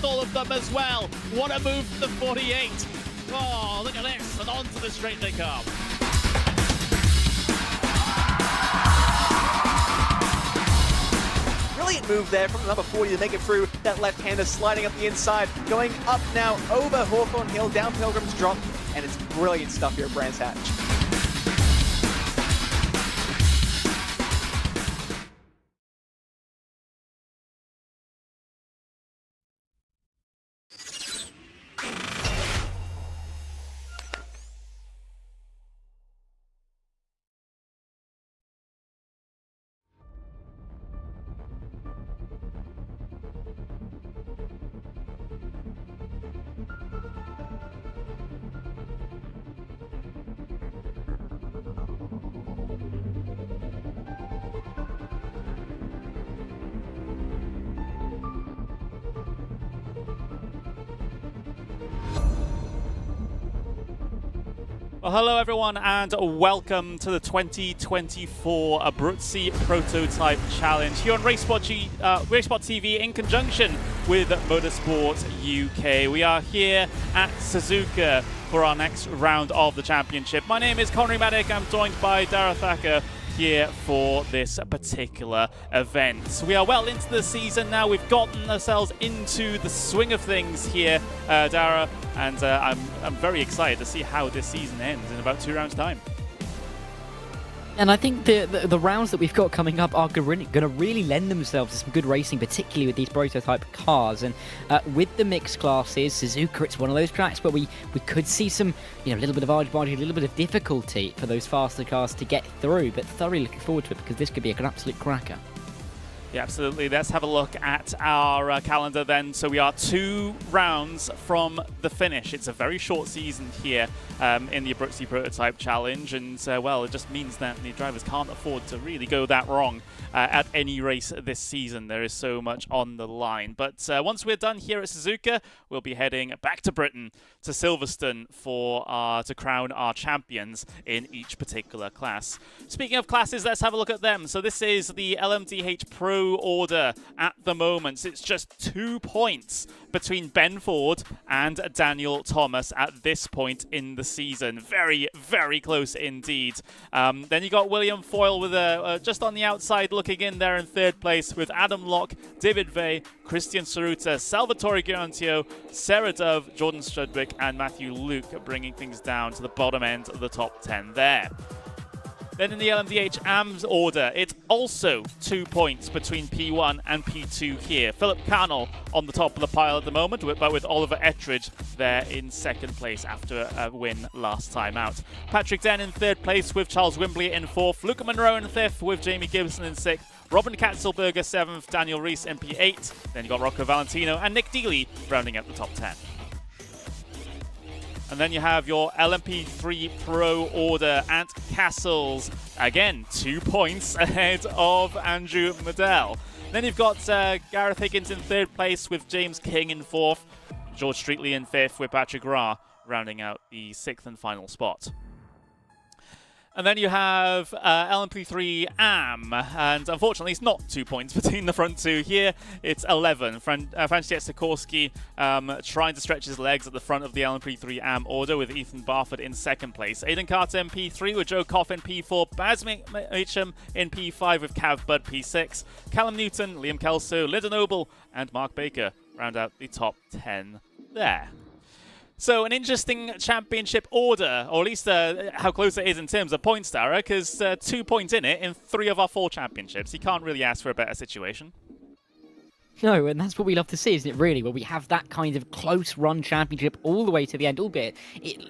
past all of them as well. What a move from the 48. Oh, look at this, and onto the straight they come. Brilliant move there from the number 40 to make it through. That left-hander sliding up the inside, going up now over Hawthorne Hill, down Pilgrim's Drop, and it's brilliant stuff here at Brands Hatch. Well, hello everyone and welcome to the 2024 Abruzzi Prototype Challenge here on RaceSpotTV in conjunction with Motorsport UK. We are here at Suzuka for our next round of the championship. My name is Connery Maddock. I'm joined by Dara Thacker here for this particular event. We are well into the season now. We've gotten ourselves into the swing of things here, Dara, and I'm very excited to see how this season ends in about 2 rounds' time. And I think the rounds that we've got coming up are going to really lend themselves to some good racing, particularly with these prototype cars. And with the mixed classes, Suzuka, it's one of those tracks where we could see some, a little bit of argy-bargy, a little bit of difficulty for those faster cars to get through. But thoroughly looking forward to it because this could be an absolute cracker. Yeah, absolutely. Let's have a look at our calendar then. So we are 2 rounds from the finish. It's a very short season here in the Abruzzi Prototype Challenge, and well, it just means that the drivers can't afford to really go that wrong at any race this season. There is so much on the line. But once we're done here at Suzuka, we'll be heading back to Britain, to Silverstone, to crown our champions in each particular class. Speaking of classes, let's have a look at them. So this is the LMDh Pro order at the moment. It's just 2 points between Ben Ford and Daniel Thomas at this point in the season. Very, very close indeed. Then you got William Foyle with just on the outside looking in there in 3rd place with Adam Locke, David Vey, Christian Saruta, Salvatore Garantio, Sarah Dove, Jordan Strudwick and Matthew Luke, bringing things down to the bottom end of the top 10 there. Then in the LMDh AMS order, it's also 2 points between P1 and P2 here. Philip Cannell on the top of the pile at the moment, but with Oliver Ettridge there in 2nd place after a win last time out. Patrick Den in 3rd place with Charles Wimbley in 4th. Luca Monroe in 5th with Jamie Gibson in 6th. Robin Katzelberger 7th, Daniel Rees in P8. Then you got Rocco Valentino and Nick Dealey rounding out the top 10. And then you have your LMP3 Pro order at Castles. Again, 2 points ahead of Andrew Medell. Then you've got Gareth Higgins in 3rd place with James King in 4th. George Streetley in 5th with Patrick Ra rounding out the 6th and final spot. And then you have LMP3 AM, and unfortunately it's not 2 points between the front 2 here, it's 11. Franciszek Sikorsky trying to stretch his legs at the front of the LMP3 AM order with Ethan Barford in 2nd place. Aidan Carter in P3 with Joe Coffin P4, Baz Meacham in P5 with Cav Budd P6, Callum Newton, Liam Kelso, Linda Noble and Mark Baker round out the top 10 there. So an interesting championship order, or at least how close it is in terms of points, Dara, because 2 points in it in 3 of our 4 championships. You can't really ask for a better situation. No, and that's what we love to see, isn't it, really, where we have that kind of close-run championship all the way to the end, albeit,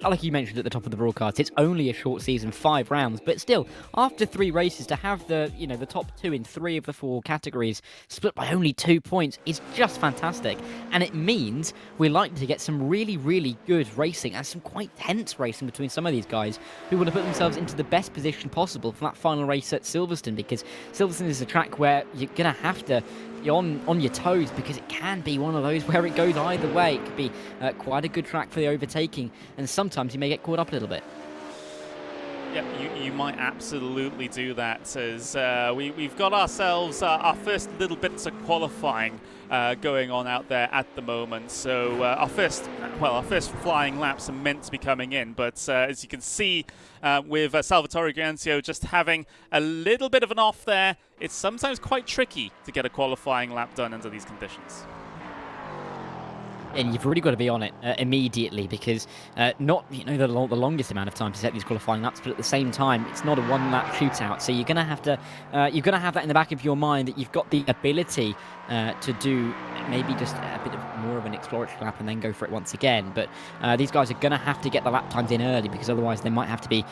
like you mentioned at the top of the broadcast, it's only a short season, 5 rounds, but still, after 3 races, to have the top 2 in 3 of the 4 categories split by only 2 points is just fantastic, and it means we're likely to get some really, really good racing and some quite tense racing between some of these guys who want to put themselves into the best position possible for that final race at Silverstone, because Silverstone is a track where you're going to have to be on your toes, because it can be one of those where it goes either way. It could be quite a good track for the overtaking, and sometimes you may get caught up a little bit. Yeah, you might absolutely do that, as we've got ourselves our first little bits of qualifying going on out there at the moment. So our first flying laps are meant to be coming in, but as you can see with Salvatore Giancio just having a little bit of an off there, it's sometimes quite tricky to get a qualifying lap done under these conditions. And you've really got to be on it immediately, because not the longest amount of time to set these qualifying laps, but at the same time, it's not a one-lap shootout. So you're gonna have to have that in the back of your mind, that you've got the ability to do maybe just a bit of more of an exploratory lap and then go for it once again. But these guys are gonna have to get the lap times in early, because otherwise they might have to be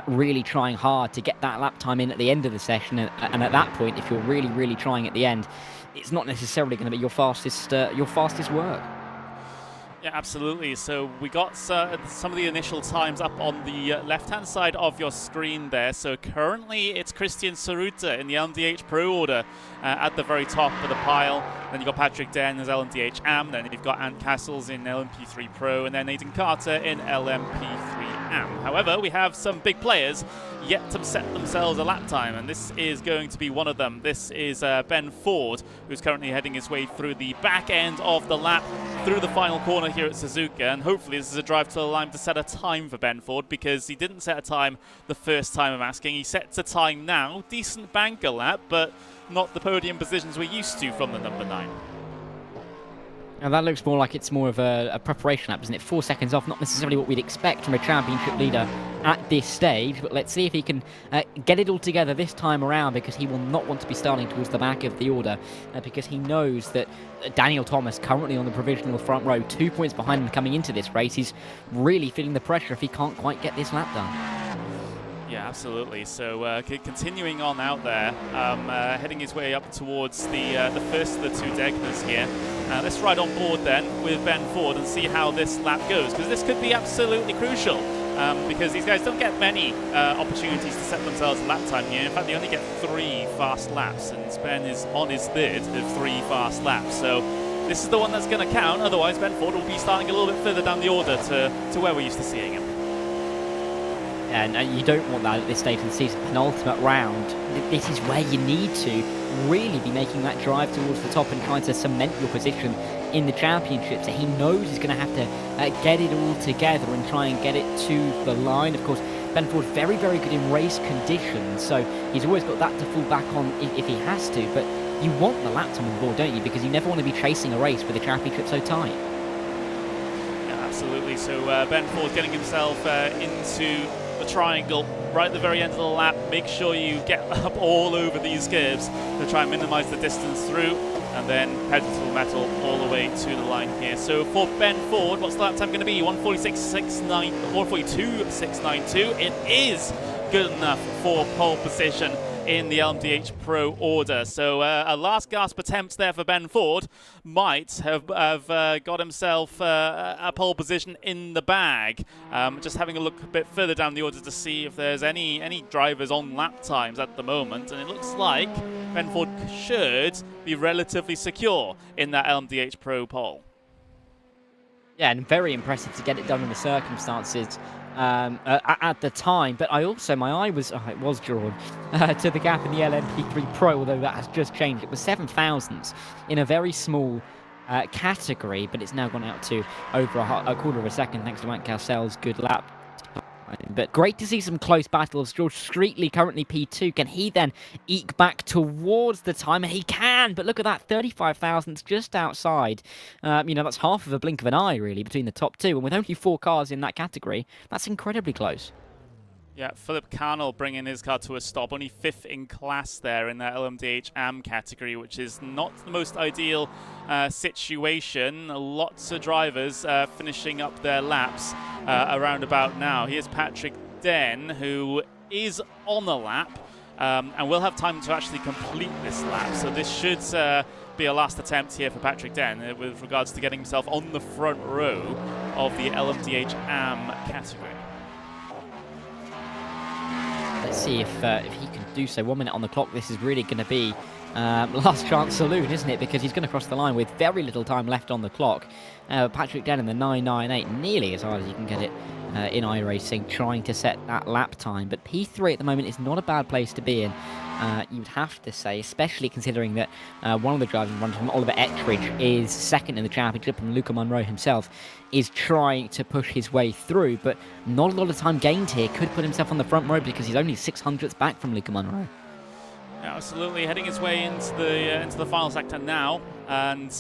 really trying hard to get that lap time in at the end of the session. And at that point, if you're really trying at the end, it's not necessarily going to be your fastest work. Yeah, absolutely. So we got some of the initial times up on the left-hand side of your screen there. So currently it's Christian Saruta in the LMDh Pro order at the very top of the pile. Then you've got Patrick Den as LMDh AM. Then you've got Ant Castles in LMP3 Pro. And then Nathan Carter in LMP3 AM. However, we have some big players yet to set themselves a lap time, and this is going to be one of them. This is Ben Ford, who's currently heading his way through the back end of the lap through the final corner here at Suzuka, and hopefully this is a drive to the line to set a time for Ben Ford, because he didn't set a time the first time I'm asking. He sets a time now, decent banker lap, but not the podium positions we're used to from the number 9. Now that looks more like it's more of a preparation lap, doesn't it? 4 seconds off, not necessarily what we'd expect from a championship leader at this stage, but let's see if he can get it all together this time around, because he will not want to be starting towards the back of the order, because he knows that Daniel Thomas, currently on the provisional front row, 2 points behind him coming into this race, he's really feeling the pressure if he can't quite get this lap done. Yeah, absolutely. So continuing on out there, heading his way up towards the first of the two Degnas here. Let's ride on board then with Ben Ford and see how this lap goes, because this could be absolutely crucial, because these guys don't get many opportunities to set themselves a lap time here. In fact, they only get 3 fast laps, and Ben is on his third of 3 fast laps. So this is the one that's going to count. Otherwise, Ben Ford will be starting a little bit further down the order to where we're used to seeing him. And you don't want that at this stage of the season. Penultimate round, this is where you need to really be making that drive towards the top and trying to cement your position in the championship. So he knows he's going to have to get it all together and try and get it to the line. Of course, Ben Ford very good in race conditions, so he's always got that to fall back on if he has to. But you want the lap time on board, don't you? Because you never want to be chasing a race with the championship so tight. Yeah, absolutely. So Ben Ford's getting himself into the triangle right at the very end of the lap. Make sure you get up all over these curves to try and minimize the distance through, and then pedal to the metal all the way to the line here. So for Ben Ford, what's the lap time going to be? 1:46.692. It is good enough for pole position in the LMDh Pro order. So a last gasp attempt there for Ben Ford might have got himself a pole position in the bag. Just having a look a bit further down the order to see if there's any drivers on lap times at the moment, and it looks like Ben Ford should be relatively secure in that LMDh Pro pole. Yeah, and very impressive to get it done in the circumstances at the time. But my eye was drawn to the gap in the LMP3 Pro, although that has just changed. It was 7 thousandths in a very small category, but it's now gone out to over a quarter of a second thanks to Ant Castle's good lap. But great to see some close battles. George Streetley currently P2. Can he then eke back towards the time? And he can, but look at that, 35 thousandths just outside. That's half of a blink of an eye, really, between the top two. And with only 4 cars in that category, that's incredibly close. Yeah, Philip Carnell bringing his car to a stop, only 5th in class there in that LMDh AM category, which is not the most ideal situation. Lots of drivers finishing up their laps around about now. Here's Patrick Den, who is on the lap and will have time to actually complete this lap. So this should be a last attempt here for Patrick Den with regards to getting himself on the front row of the LMDh AM category. Let's see if he can do so. 1 minute on the clock. This is really going to be last chance saloon, isn't it? Because he's going to cross the line with very little time left on the clock. Patrick Den in the 998, nearly as hard as you can get it in iRacing, trying to set that lap time. But P3 at the moment is not a bad place to be in. You would have to say, especially considering that one of the drivers in front of him, Oliver Ettridge, is second in the championship, and Luca Munro himself is trying to push his way through, but not a lot of time gained here. Could put himself on the front row because he's only 600ths back from Luca Munro. Absolutely, heading his way into the final sector now, and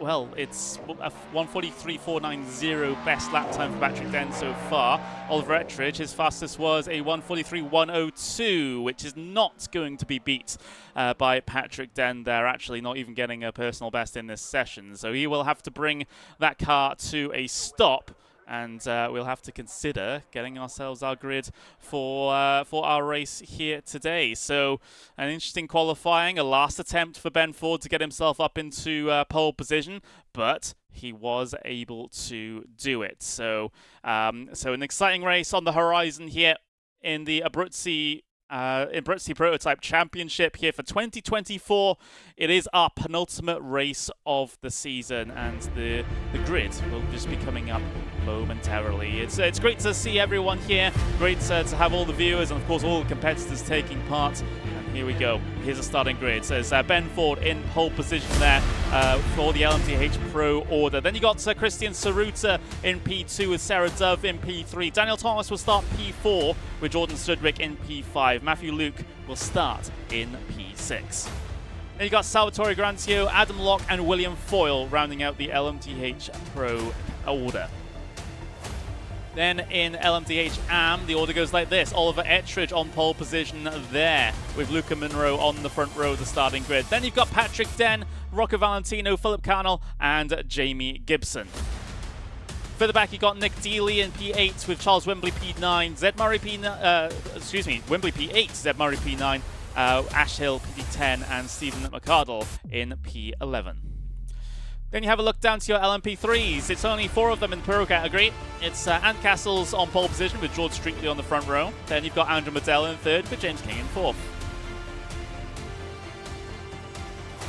well, it's a 1:43.490 best lap time for Patrick Den so far. Oliver Ettridge, his fastest was a 1:43.102, which is not going to be beat by Patrick Den. They're actually not even getting a personal best in this session, so he will have to bring that car to a stop. And we'll have to consider getting ourselves our grid for our race here today. So an interesting qualifying, a last attempt for Ben Ford to get himself up into pole position, but he was able to do it. So so an exciting race on the horizon here in the Abruzzi Prototype Championship here for 2024. It is our penultimate race of the season, and the grid will just be coming up momentarily. It's great to see everyone here, great to have all the viewers and of course all the competitors taking part. And here we go, here's a starting grid. So it's Ben Ford in pole position there for the LMDh Pro order. Then you got Christian Saruta in P2 with Sarah Dove in P3. Daniel Thomas will start P4 with Jordan Studwick in P5. Matthew Luke will start in P6. Then you got Salvatore Grancio, Adam Locke and William Foyle rounding out the LMDh Pro order. Then in LMDh AM, the order goes like this. Oliver Ettridge on pole position there, with Luca Munro on the front row of the starting grid. Then you've got Patrick Den, Rocco Valentino, Philip Carnell, and Jamie Gibson. Further back, you got Nick Dealey in P8 with Charles Wembley P9, Wembley P8, Zed Murray P9, Ash Hill P10, and Stephen McArdle in P11. Then you have a look down to your LMP3s. It's only 4 of them in the Pro category. It's Ant Castles on pole position with George Streetley on the front row. Then you've got Andrew Medell in third with James King in fourth.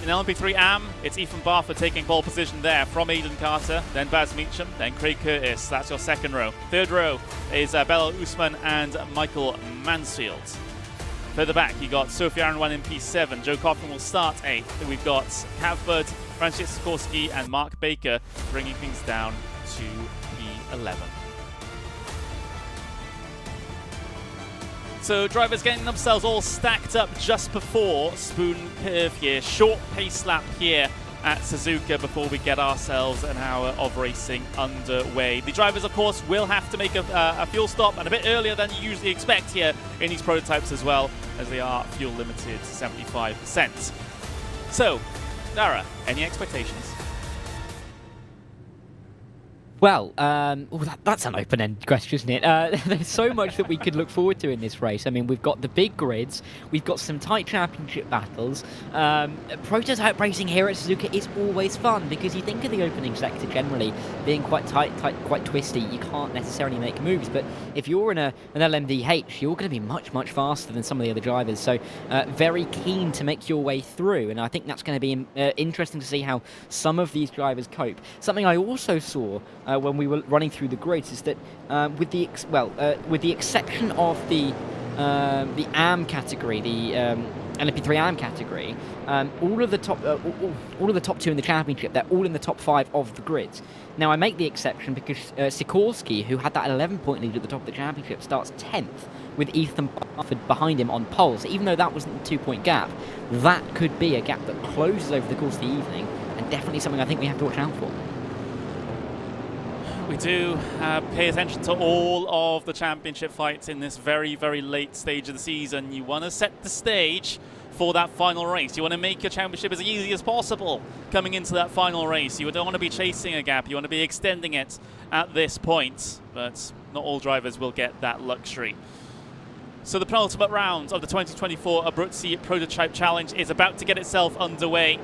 In LMP3 AM, it's Ethan Barfoot taking pole position there from Aidan Carter, then Baz Meacham, then Craig Curtis. That's your second row. Third row is Bella Usman and Michael Mansfield. Further back, you got Sophie Aronwan in P7. Joe Coffin will start 8th. We've got Cav Francis Sikorsky and Mark Baker bringing things down to P11. So drivers getting themselves all stacked up just before Spoon Curve here. Short pace lap here at Suzuka before we get ourselves an hour of racing underway. The drivers, of course, will have to make a fuel stop, and a bit earlier than you usually expect here in these prototypes as well, as they are fuel limited to 75%. So, Dara, any expectations? Well, that's an open-ended question, isn't it? There's so much that we could look forward to in this race. I mean, we've got the big grids, we've got some tight championship battles. Prototype racing here at Suzuka is always fun because you think of the opening sector generally being quite tight, quite twisty. You can't necessarily make moves, but if you're in an LMDh, you're going to be much, much faster than some of the other drivers. So very keen to make your way through, and I think that's going to be interesting to see how some of these drivers cope. Something I also saw when we were running through the grids is that with the exception of the AM category, the LMP3 AM category, all of the top 2 in the championship, they're all in the top 5 of the grids. Now I make the exception because Sikorsky, who had that 11-point lead at the top of the championship, starts 10th with Ethan Barford behind him on pole. So even though that wasn't a 2-point gap, that could be a gap that closes over the course of the evening, and definitely something I think we have to watch out for. We do pay attention to all of the championship fights in this very, very late stage of the season. You want to set the stage for that final race. You want to make your championship as easy as possible coming into that final race. You don't want to be chasing a gap. You want to be extending it at this point. But not all drivers will get that luxury. So the penultimate round of the 2024 Abruzzi Prototype Challenge is about to get itself underway.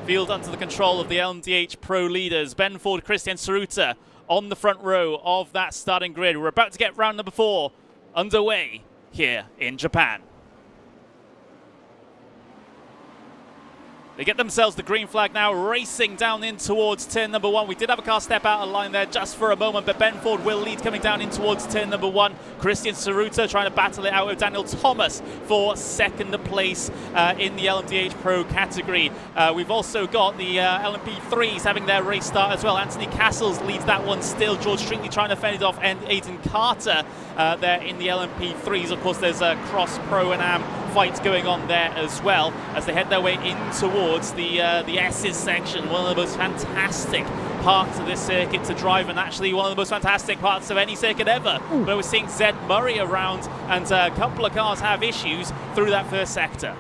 Field under the control of the LMDh Pro leaders, Ben Ford, Christian Saruta, on the front row of that starting grid. We're about to get round number 4 underway here in Japan. They get themselves the green flag now, racing down in towards turn number 1. We did have a car step out of line there just for a moment, but Ben Ford will lead coming down in towards turn number 1. Christian Suzuka trying to battle it out with Daniel Thomas for second place in the LMDh Pro category. We've also got the LMP3s having their race start as well. Anthony Castles leads that one still. George Streetley trying to fend it off, and Aidan Carter there in the LMP3s. Of course, there's a cross pro and am fight going on there as well as they head their way in towards the S's section. One of the most fantastic parts of this circuit to drive, and actually one of the most fantastic parts of any circuit ever. But we're seeing Zed Murray around, and a couple of cars have issues through that first sector.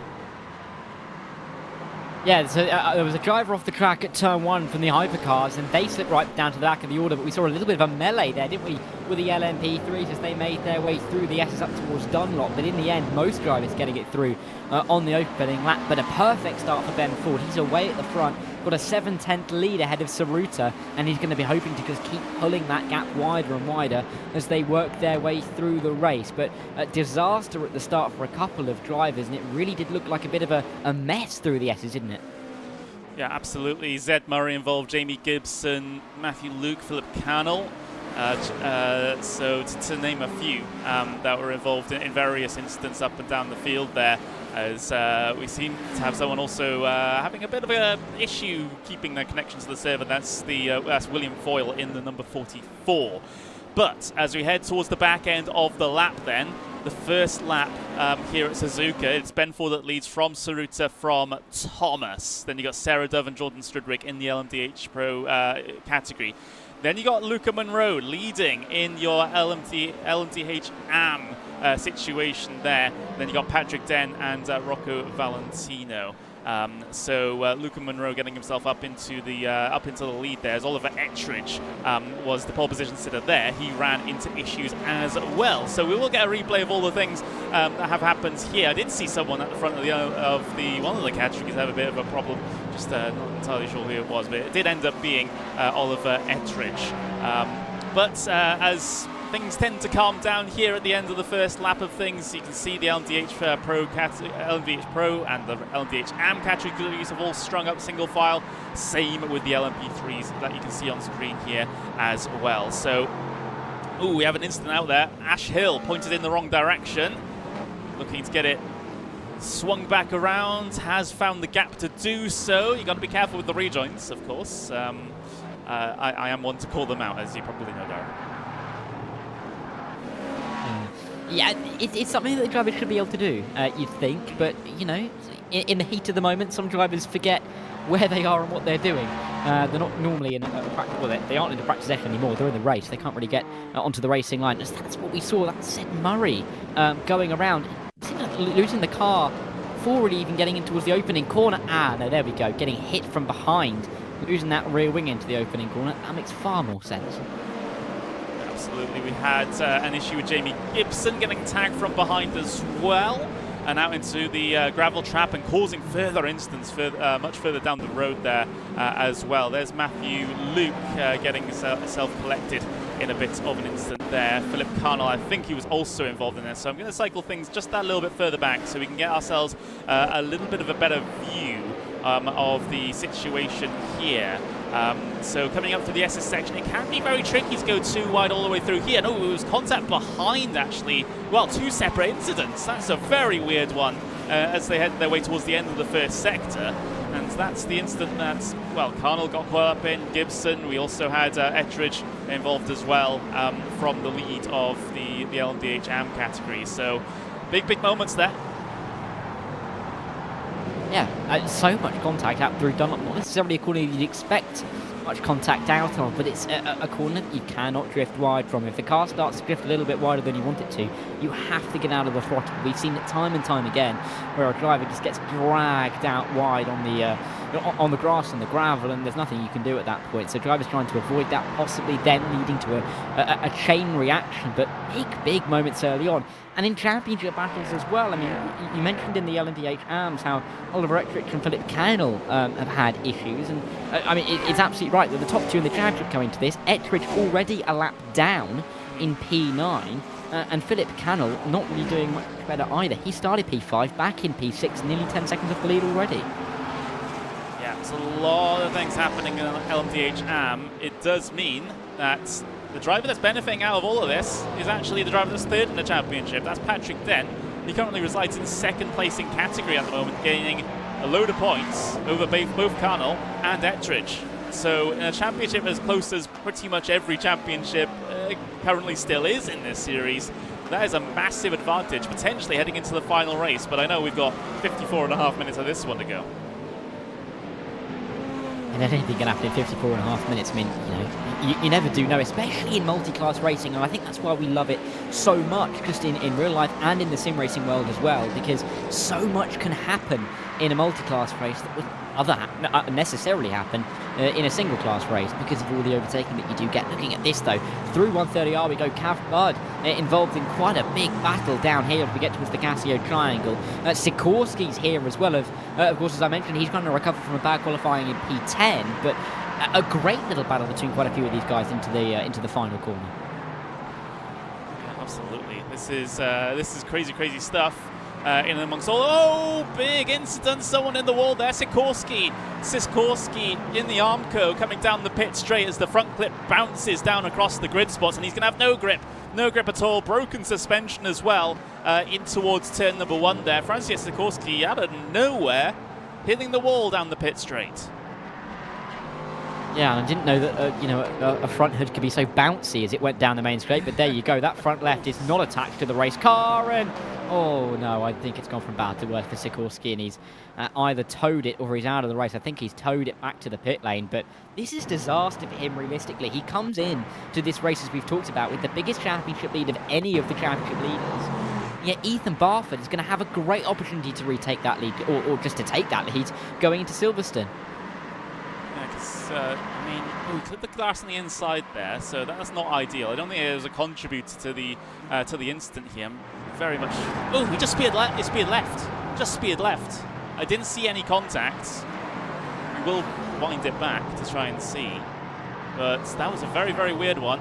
Yeah, so there was a driver off the track at turn 1 from the hypercars, and they slipped right down to the back of the order, but we saw a little bit of a melee there, didn't we, with the LMP3s as they made their way through the S's up towards Dunlop. But in the end, most drivers getting it through on the opening lap. But a perfect start for Ben Ford. He's away at the front, got a 7/10 lead ahead of Suzuka, and he's going to be hoping to just keep pulling that gap wider and wider as they work their way through the race. But a disaster at the start for a couple of drivers, and it really did look like a bit of a mess through the S's, didn't it? Yeah, absolutely. Zed Murray involved, Jamie Gibson, Matthew Luke, Philip Cannell. So to name a few that were involved in various incidents up and down the field there, as we seem to have someone also having a bit of an issue keeping their connection to the server. That's William Foyle in the number 44. But as we head towards the back end of the lap then, the first lap here at Suzuka, it's Ben Ford that leads from Suzuka from Thomas. Then you got Sarah Dove and Jordan Strudwick in the LMDh Pro category. Then you got Luca Monroe leading in your LMDh AM situation there. Then you got Patrick Den and Rocco Valentino. So Luca Monroe getting himself up into the lead there, as Oliver Ettridge was the pole position sitter there. He ran into issues as well. So we will get a replay of all the things that have happened here. I did see someone at the front of one of the categories have a bit of a problem. Just not entirely sure who it was, but it did end up being Oliver Ettridge. But as things tend to calm down here at the end of the first lap of things, you can see the LMDh Pro and the LMDh AM categories have all strung up single file. Same with the LMP3s that you can see on screen here as well. So, we have an incident out there. Ash Hill pointed in the wrong direction, looking to get it swung back around, has found the gap to do so. You've got to be careful with the rejoins, of course. I am one to call them out, as you probably know, Darren. Yeah, it's something that the drivers should be able to do, you'd think. But, you know, in the heat of the moment, some drivers forget where they are and what they're doing. They're not normally in a practice, well, they aren't in the practice session anymore. They're in the race. They can't really get onto the racing line. That's what we saw. That's Zed Murray going around, losing the car, forward even getting in towards the opening corner. No, there we go. Getting hit from behind, losing that rear wing into the opening corner. That makes far more sense. Absolutely. We had an issue with Jamie Gibson getting tagged from behind as well, and out into the gravel trap and causing further incidents much further down the road there as well. There's Matthew Luke getting himself collected in a bit of an incident there. Philip Carnell, I think he was also involved in this, so I'm going to cycle things just that little bit further back so we can get ourselves a little bit of a better view of the situation here. So coming up to the SS section, it can be very tricky to go too wide all the way through here. No, it was contact behind, actually. Well, two separate incidents. That's a very weird one as they head their way towards the end of the first sector. And that's the incident that, well, Carnell got caught up in, Gibson. We also had Ettridge involved as well from the lead of the LMDh AM category. So big moments there. Yeah, so much contact out through Dunlop. Not necessarily a corner you'd expect much contact out of, but it's a corner that you cannot drift wide from. If the car starts to drift a little bit wider than you want it to, you have to get out of the throttle. We've seen it time and time again, where a driver just gets dragged out wide on the grass and the gravel, and there's nothing you can do at that point. So drivers trying to avoid that, possibly then leading to a chain reaction. But big moments early on. And in championship battles as well. I mean, you mentioned in the LMDh AMs how Oliver Ettridge and Philip Cannell have had issues. And I mean, it's absolutely right that the top two in the championship coming to this. Ettridge already a lap down in P9. And Philip Cannell not really doing much better either. He started P5, back in P6, nearly 10 seconds off the lead already. There's a lot of things happening in LMDh AM. It does mean that the driver that's benefiting out of all of this is actually the driver that's third in the championship. That's Patrick Dent. He currently resides in second place in category at the moment, gaining a load of points over both Carnell and Ettridge. So in a championship as close as pretty much every championship currently still is in this series, that is a massive advantage, potentially heading into the final race. But I know we've got 54.5 minutes of this one to go. And anything can happen in 54.5 minutes. I mean, you know, you never do know, especially in multi-class racing, and I think that's why we love it so much, just in real life and in the sim racing world as well, because so much can happen in a multi-class race that would necessarily happen in a single class race because of all the overtaking that you do get. Looking at this though, through 130R we go. Cav Bud involved in quite a big battle down here as we get towards the Casio Triangle. Sikorsky's here as well. Of course, as I mentioned, he's going to recover from a bad qualifying in P10, but a great little battle between quite a few of these guys into the final corner. Yeah, absolutely. This is crazy stuff. In and amongst all, oh, big incident, someone in the wall there. Sikorsky in the Armco coming down the pit straight as the front clip bounces down across the grid spots, and he's going to have no grip at all. Broken suspension as well in towards turn number 1 there. Francis Sikorsky out of nowhere hitting the wall down the pit straight. Yeah, and I didn't know that a front hood could be so bouncy as it went down the main straight, but there you go. That front left is not attached to the race car, and oh no, I think it's gone from bad to worse for Sikorsky, and he's either towed it or he's out of the race. I think he's towed it back to the pit lane, but this is disaster for him realistically. He comes in to this race, as we've talked about, with the biggest championship lead of any of the championship leaders. Yet Ethan Barford is going to have a great opportunity to retake that lead, or just to take that lead going into Silverstone. I mean, we clipped the glass on the inside there, so that's not ideal. I don't think it was a contributor to the incident here. Very much. Oh, he just speared left. It speared left. Just speared left. I didn't see any contact. We will wind it back to try and see, but that was a very weird one,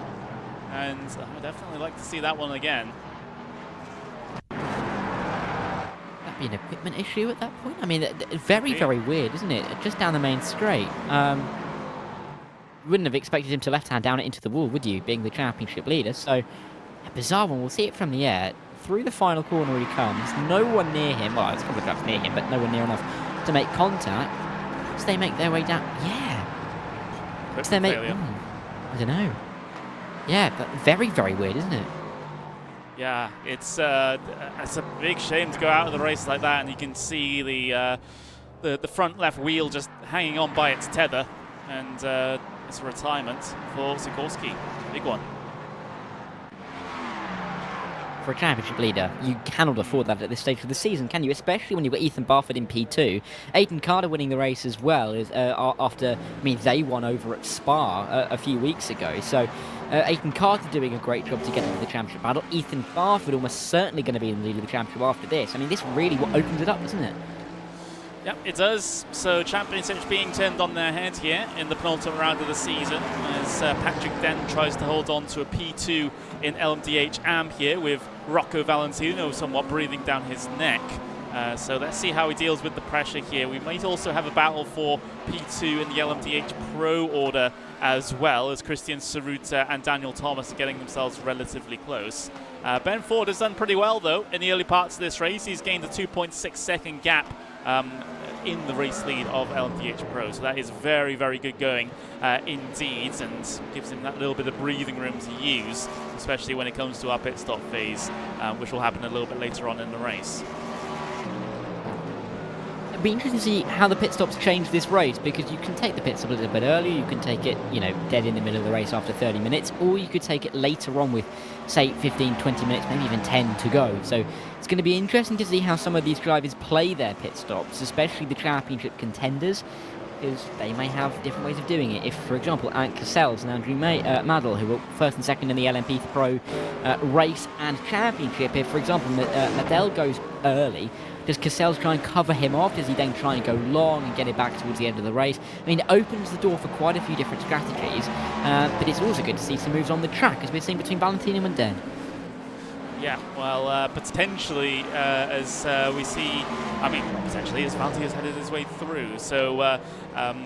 and I would definitely like to see that one again. That'd be an equipment issue at that point. I mean, very weird, isn't it? Just down the main straight. You wouldn't have expected him to left-hand down it into the wall, would you, being the championship leader? So, a bizarre one. We'll see it from the air. Through the final corner he comes. No one near him. Well, there's a couple of trucks near him, but no one near enough to make contact. So they make their way down. Yeah. So they make... I don't know. Yeah, but very weird, isn't it? Yeah, it's a big shame to go out of the race like that, and you can see the front left wheel just hanging on by its tether, and it's a retirement for Sikorsky. Big one. For a championship leader, you cannot afford that at this stage of the season, can you? Especially when you've got Ethan Barford in P2. Aiden Carter winning the race as well, after, I mean, they won over at Spa a few weeks ago. So Aiden Carter doing a great job to get into the championship battle. Ethan Barford almost certainly going to be in the lead of the championship after this. I mean, this really what opens it up, doesn't it? Yep, it does. So championships being turned on their head here in the penultimate round of the season, as Patrick Dent tries to hold on to a P2 in LMDh AM here, with Rocco Valentino somewhat breathing down his neck. So let's see how he deals with the pressure here. We might also have a battle for P2 in the LMDh Pro order as well, as Christian Saruta and Daniel Thomas are getting themselves relatively close. Ben Ford has done pretty well though in the early parts of this race. He's gained a 2.6 second gap in the race lead of LMDh Pro, so that is very good going indeed, and gives him that little bit of breathing room to use, especially when it comes to our pit stop phase, which will happen a little bit later on in the race. It'd be interesting to see how the pit stops change this race, because you can take the pit stop a little bit earlier, you can take it, dead in the middle of the race after 30 minutes, or you could take it later on with, say, 15, 20 minutes, maybe even 10 to go. So it's going to be interesting to see how some of these drivers play their pit stops, especially the championship contenders, because they may have different ways of doing it. If, for example, Ant Cassels and Andrew Maddle, who were first and second in the LMP Pro race and championship, if, for example, Maddell goes early, does Cassels try and cover him off? Does he then try and go long and get it back towards the end of the race? I mean, it opens the door for quite a few different strategies, but it's also good to see some moves on the track, as we've seen between Valentino and Den. Yeah, well, potentially, as we see, I mean, potentially as Valentino's headed his way through. So,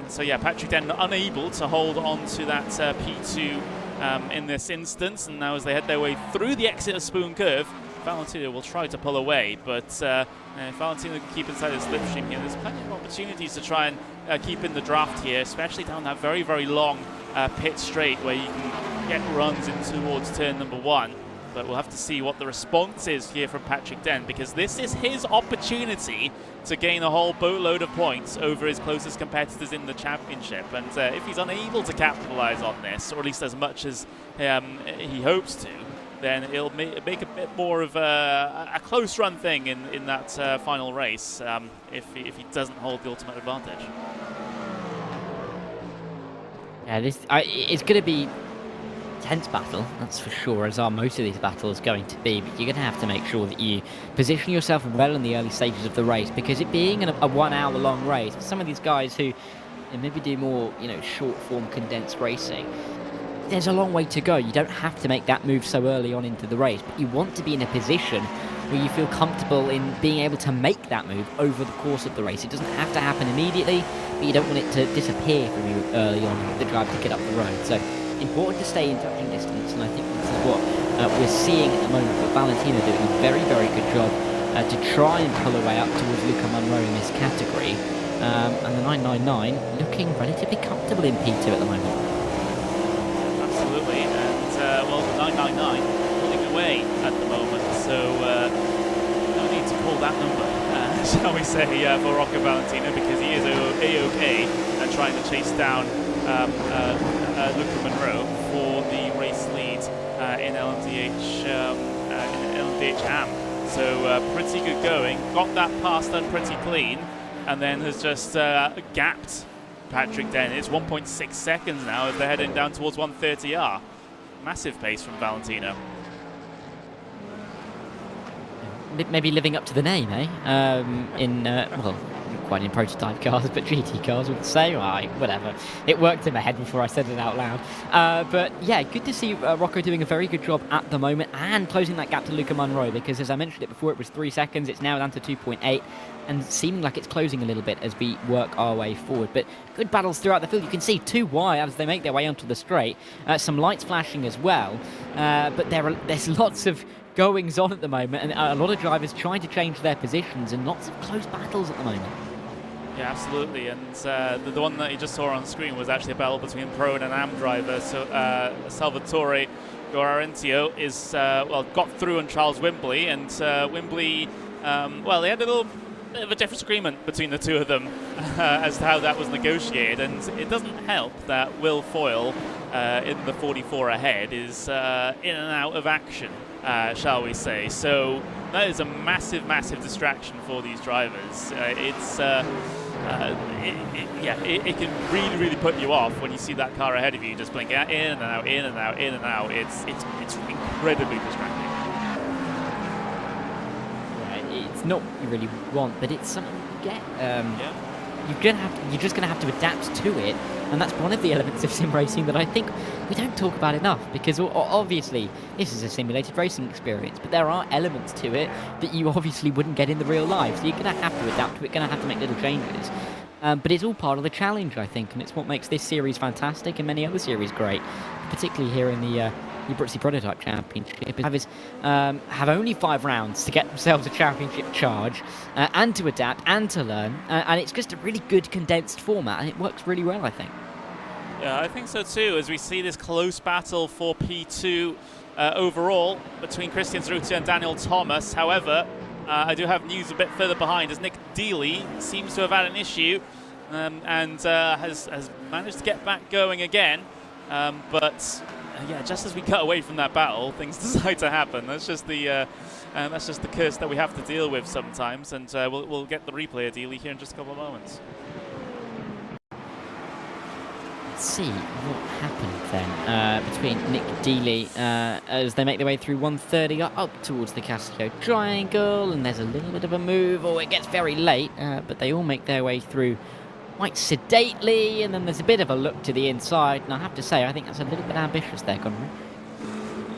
so yeah, Patrick Den unable to hold on to that P2 in this instance, and now as they head their way through the exit of Spoon Curve, Valentino will try to pull away, but if Valentino can keep inside the slipstream here, there's plenty of opportunities to try and keep in the draft here, especially down that very, very long pit straight where you can get runs in towards turn number 1. But we'll have to see what the response is here from Patrick Den, because this is his opportunity to gain a whole boatload of points over his closest competitors in the championship. And if he's unable to capitalize on this, or at least as much as he hopes to, then it'll make a bit more of a close run thing in that final race if he doesn't hold the ultimate advantage. Yeah, it's going to be tense battle, that's for sure, as are most of these battles going to be, but you're going to have to make sure that you position yourself well in the early stages of the race, because it being a 1 hour long race, for some of these guys who maybe do more, short form condensed racing, there's a long way to go. You don't have to make that move so early on into the race, but you want to be in a position where you feel comfortable in being able to make that move over the course of the race. It doesn't have to happen immediately, but you don't want it to disappear from you early on the drive to get up the road. So important to stay in touching distance, and I think this is what we're seeing at the moment. But Valentino doing a very, very good job to try and pull away up towards Luca Munro in this category. And the 999 looking relatively comfortable in P2 at the moment. Absolutely, and well, the 999 pulling away at the moment, so no need to call that number, shall we say, for Rocco Valentino, because he is A-OK and trying to chase down Luca Munro for the race lead in LMDh AM. So pretty good going. Got that pass done pretty clean, and then has just gapped Patrick Den. It's 1.6 seconds now as they're heading down towards 130R. Massive pace from Valentino. Maybe living up to the name, eh? Well, not quite in prototype cars, but GT cars would say, whatever. It worked in my head before I said it out loud. But yeah, good to see Rocco doing a very good job at the moment and closing that gap to Luca Munro, because as I mentioned it before, it was 3 seconds. It's now down to 2.8. and seeming like it's closing a little bit as we work our way forward. But good battles throughout the field. You can see 2 wide as they make their way onto the straight. Some lights flashing as well. But there's lots of goings on at the moment, and a lot of drivers trying to change their positions, and lots of close battles at the moment. Yeah, absolutely. And the one that you just saw on screen was actually a battle between Pro and an AM driver. So Salvatore Gorarentio is got through on Charles Wimbley, and Wimbley, they had a little bit of a different agreement between the two of them as to how that was negotiated, and it doesn't help that Will Foyle in the 44 ahead is in and out of action, shall we say. So that is a massive, massive distraction for these drivers. It can really, really put you off when you see that car ahead of you just blink in and out, in and out, in and out. It's incredibly distracting. It's not what you really want, but it's something you get. You're just gonna have to adapt to it, and that's one of the elements of sim racing that I think we don't talk about enough, because obviously this is a simulated racing experience, but there are elements to it that you obviously wouldn't get in the real life, so you're gonna have to adapt to it, gonna have to make little changes. But it's all part of the challenge, I think, and it's what makes this series fantastic and many other series great, particularly here in the Abruzzi Prototype Championship. Drivers have only 5 rounds to get themselves a championship charge and to adapt and to learn, and it's just a really good condensed format, and it works really well, I think. Yeah, I think so too, as we see this close battle for P2 overall between Christian Zrutia and Daniel Thomas. However, I do have news a bit further behind, as Nick Dealey seems to have had an issue and has managed to get back going again, but yeah, just as we cut away from that battle, things decide to happen. That's just the curse that we have to deal with sometimes, and we'll get the replay of Dealey here in just a couple of moments. Let's see what happened then between Nick Dealey as they make their way through 130 up towards the Castillo Triangle, and there's a little bit of a move. It gets very late, but they all make their way through quite sedately, and then there's a bit of a look to the inside, and I have to say, I think that's a little bit ambitious there, Conrad.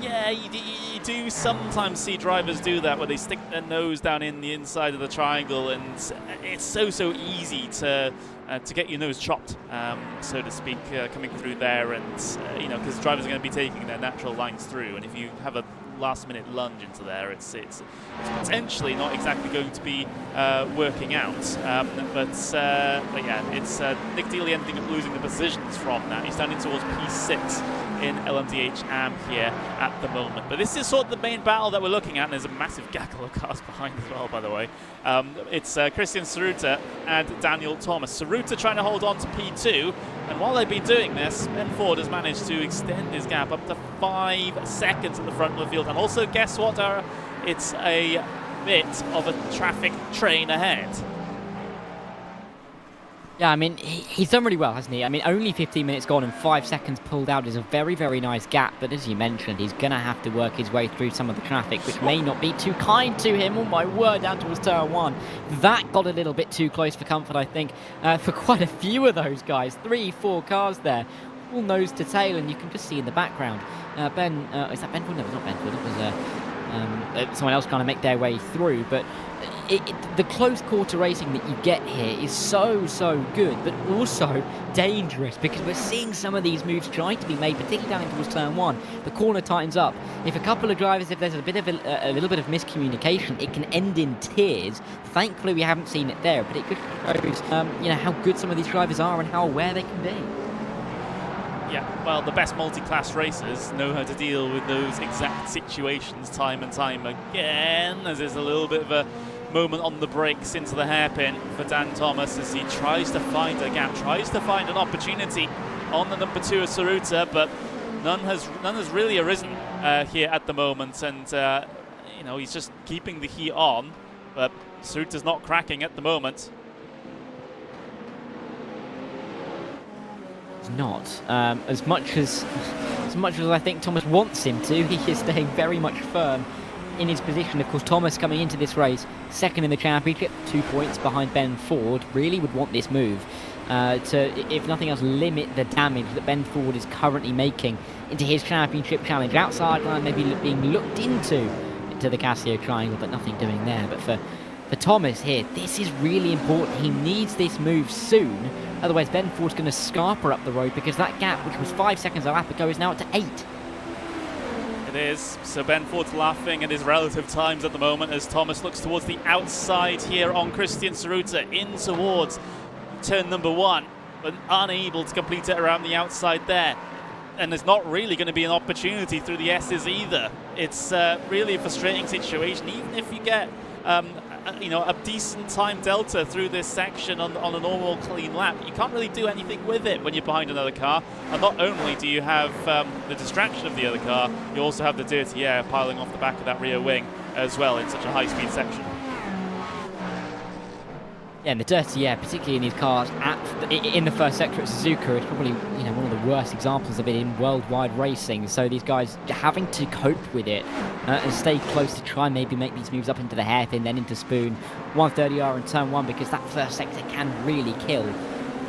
Yeah, you you do sometimes see drivers do that, where they stick their nose down in the inside of the triangle, and it's so easy to get your nose chopped, so to speak, coming through there, and because drivers are going to be taking their natural lines through, and if you have a last-minute lunge into there, it's potentially not exactly going to be working out. But yeah, it's Nick Dealey ending up losing the positions from that. He's down in towards P6 in LMDh AM here at the moment. But this is sort of the main battle that we're looking at, and there's a massive gaggle of cars behind as well, by the way. It's Christian Suzuka and Daniel Thomas. Suzuka trying to hold on to P2, and while they've been doing this, Ben Ford has managed to extend his gap up to 5 seconds at the front of the field. And also, guess what, Dara? It's a bit of a traffic train ahead. Yeah, I mean, he's done really well, hasn't he? I mean, only 15 minutes gone and 5 seconds pulled out is a very, very nice gap. But as you mentioned, he's going to have to work his way through some of the traffic, which may not be too kind to him. Oh, my word, down towards turn 1. That got a little bit too close for comfort, I think, for quite a few of those guys. 3, 4 cars there, all nose to tail, and you can just see in the background. Is that Ben Ford? No, it's not Ben Ford. It was someone else trying to make their way through, but the close quarter racing that you get here is so good, but also dangerous, because we're seeing some of these moves trying to be made, particularly down towards turn 1. The corner tightens up. If a couple of drivers, if there's a little bit of miscommunication, it can end in tears. Thankfully, we haven't seen it there, but it just shows how good some of these drivers are and how aware they can be. Yeah, well, the best multi-class racers know how to deal with those exact situations time and time again, as there's a little bit of a moment on the brakes into the hairpin for Dan Thomas as he tries to find a gap, tries to find an opportunity on the number 2 of Suzuka, but none has really arisen here at the moment, and he's just keeping the heat on, but Suzuka's not cracking at the moment. Not as much as I think Thomas wants him to. He is staying very much firm in his position. Of course, Thomas coming into this race second in the championship, 2 points behind Ben Ford, really would want this move to, if nothing else, limit the damage that Ben Ford is currently making into his championship challenge. Outside line maybe being looked into the Casio triangle, but nothing doing there. But for Thomas here, this is really important. He needs this move soon. Otherwise, Ben Ford's going to scarper up the road, because that gap, which was 5 seconds a lap ago, is now up to 8. It is. So Ben Ford's laughing at his relative times at the moment as Thomas looks towards the outside here on Christian Suzuka, in towards turn number 1, but unable to complete it around the outside there. And there's not really going to be an opportunity through the S's either. It's really a frustrating situation, even if you get a decent time delta through this section on a normal clean lap. You can't really do anything with it when you're behind another car, and not only do you have the distraction of the other car, you also have the dirty air piling off the back of that rear wing as well in such a high-speed section. Yeah, and the dirty air, particularly in these cars in the first sector at Suzuka, is probably one of the worst examples of it in worldwide racing. So these guys having to cope with it and stay close to try and maybe make these moves up into the hairpin, then into spoon, 130R in turn 1, because that first sector can really kill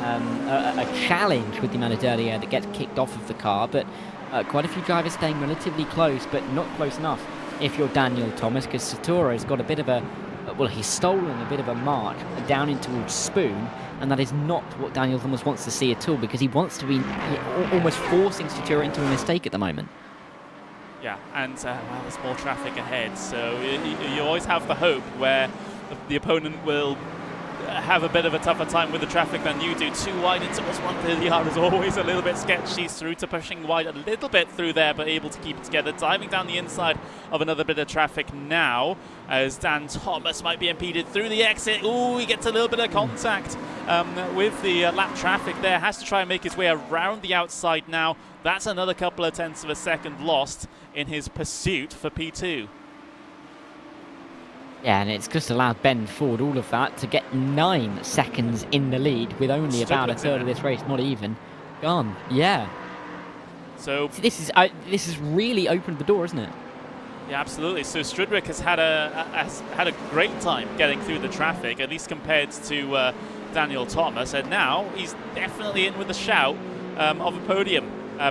a challenge with the amount of dirty air that gets kicked off of the car. But quite a few drivers staying relatively close, but not close enough if you're Daniel Thomas, because Satoru's got a bit of a he's stolen a bit of a march down in towards Spoon, and that is not what Daniel Thomas wants to see at all, because he wants to be almost forcing Suzuka into a mistake at the moment. Yeah, and well, there's more traffic ahead, so you always have the hope where the opponent will have a bit of a tougher time with the traffic than you do. Too wide into towards 130R is always a little bit sketchy. Suzuka pushing wide a little bit through there, but able to keep it together. Diving down the inside of another bit of traffic now, as Dan Thomas might be impeded through the exit. Ooh, he gets a little bit of contact with the lap traffic there. Has to try and make his way around the outside now. That's another couple of tenths of a second lost in his pursuit for P2. Yeah, and it's just allowed Ben Ford all of that to get 9 seconds in the lead with only about a third of this race, not even, gone. Yeah. So this has really opened the door, isn't it? Yeah, absolutely. So Strudwick has had a great time getting through the traffic, at least compared to Daniel Thomas, and now he's definitely in with a shout of a podium.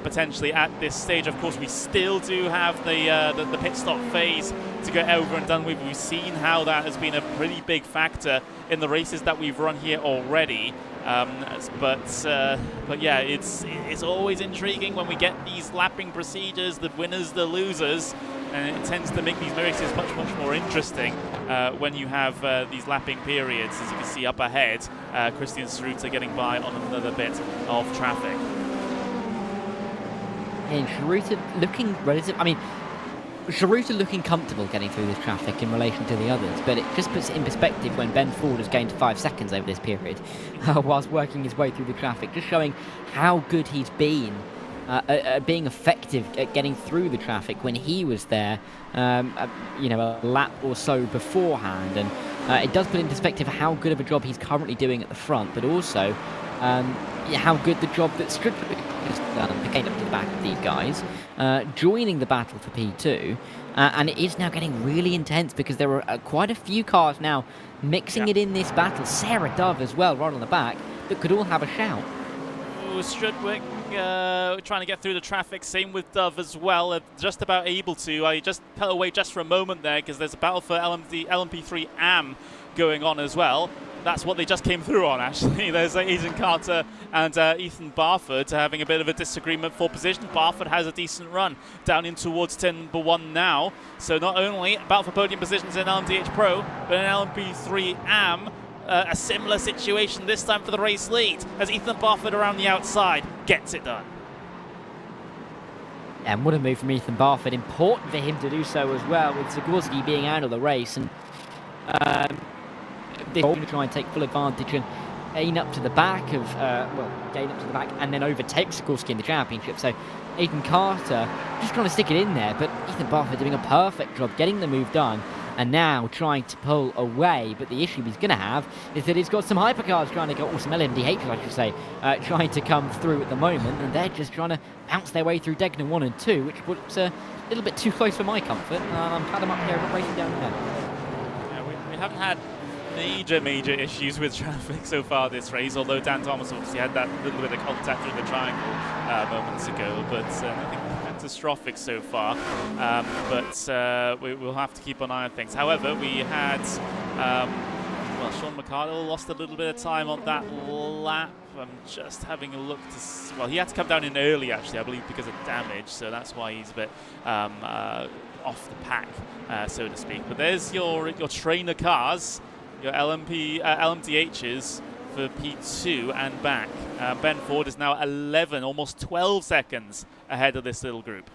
potentially at this stage. Of course, we still do have the pit stop phase to get over and done with. We've seen how that has been a pretty big factor in the races that we've run here already. But yeah, it's always intriguing when we get these lapping procedures, the winners, the losers, and it tends to make these races much more interesting when you have these lapping periods. As you can see up ahead, Christian Suzuka getting by on another bit of traffic. And Suzuka looking relative. I mean, Suzuka looking comfortable getting through this traffic in relation to the others, but it just puts it in perspective when Ben Ford has gained 5 seconds over this period whilst working his way through the traffic, just showing how good he's been at being effective at getting through the traffic when he was there, you know, a lap or so beforehand. And it does put in perspective how good of a job he's currently doing at the front, but also how good the job that Strudwick has done, getting up to the back of these guys, joining the battle for P2, and it is now getting really intense because there are quite a few cars now mixing it in this battle. Sarah Dove as well, right on the back, that could all have a shout. Ooh, Strudwick trying to get through the traffic, same with Dove as well, just about able to. I just cut away just for a moment there because there's a battle for LMP3 AM going on as well. That's what they just came through on, actually. There's Aidan Carter and Ethan Barford having a bit of a disagreement for position. Barford has a decent run down in towards turn number 1 now. So not only battle for podium positions in LMDh Pro, but in LMP3 AM, a similar situation this time for the race lead, as Ethan Barford around the outside gets it done. And what a move from Ethan Barford. Important for him to do so as well, with Zagorski being out of the race. And they're going to try and take full advantage and gain up to the back of, gain up to the back and then overtake Zagorski in the championship. So Aidan Carter just trying to stick it in there, but Ethan Barford doing a perfect job getting the move done and now trying to pull away. But the issue he's going to have is that he's got some hypercars trying to go, or some LMDhs I should say, trying to come through at the moment, and they're just trying to bounce their way through Degner 1 and 2, which was a little bit too close for my comfort. I'm glad I'm up here racing down there. Yeah, we haven't had major issues with traffic so far this race, although Dan Thomas obviously had that little bit of contact through the triangle moments ago, but nothing catastrophic so far. We'll have to keep an eye on things. However, we had Sean McArdle lost a little bit of time on that lap. I'm just having a look to well, he had to come down in early actually, I believe, because of damage, so that's why he's a bit off the pack, so to speak. But there's your trainer cars, your LMDhs for P2 and back. Ben Ford is now 11, almost 12 seconds ahead of this little group.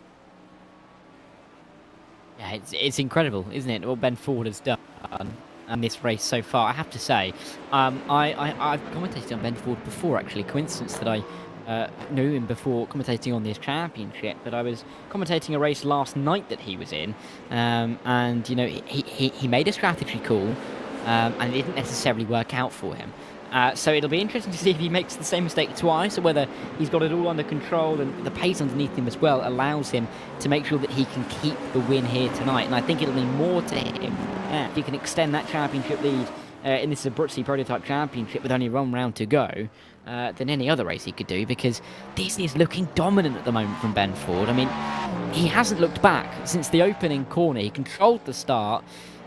Yeah, it's incredible, isn't it, what Ben Ford has done in this race so far. I have to say, I've commentated on Ben Ford before, actually. Coincidence that I knew him before commentating on this championship, but I was commentating a race last night that he was in, and you know, he made a strategy call, and it didn't necessarily work out for him. So it'll be interesting to see if he makes the same mistake twice, or whether he's got it all under control and the pace underneath him as well allows him to make sure that he can keep the win here tonight. And I think it'll mean more to him if he can extend that championship lead in this Abruzzi Prototype Championship with only one round to go than any other race he could do, because this is looking dominant at the moment from Ben Ford. I mean, he hasn't looked back since the opening corner. He controlled the start,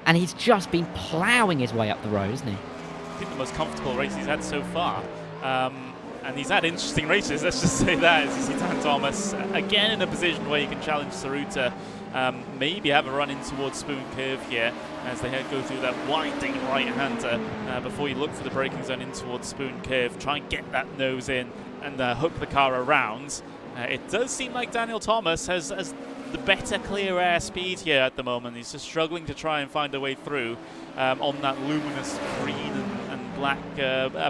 and he's just been ploughing his way up the road, isn't he? I think the most comfortable race he's had so far. And he's had interesting races, let's just say that, as you see Dan Thomas again in a position where he can challenge Suzuka, maybe have a run in towards Spoon Curve here as they go through that winding right-hander before you look for the braking zone in towards Spoon Curve, try and get that nose in and hook the car around. It does seem like Daniel Thomas has the better clear air speed here at the moment. He's just struggling to try and find a way through on that luminous green and black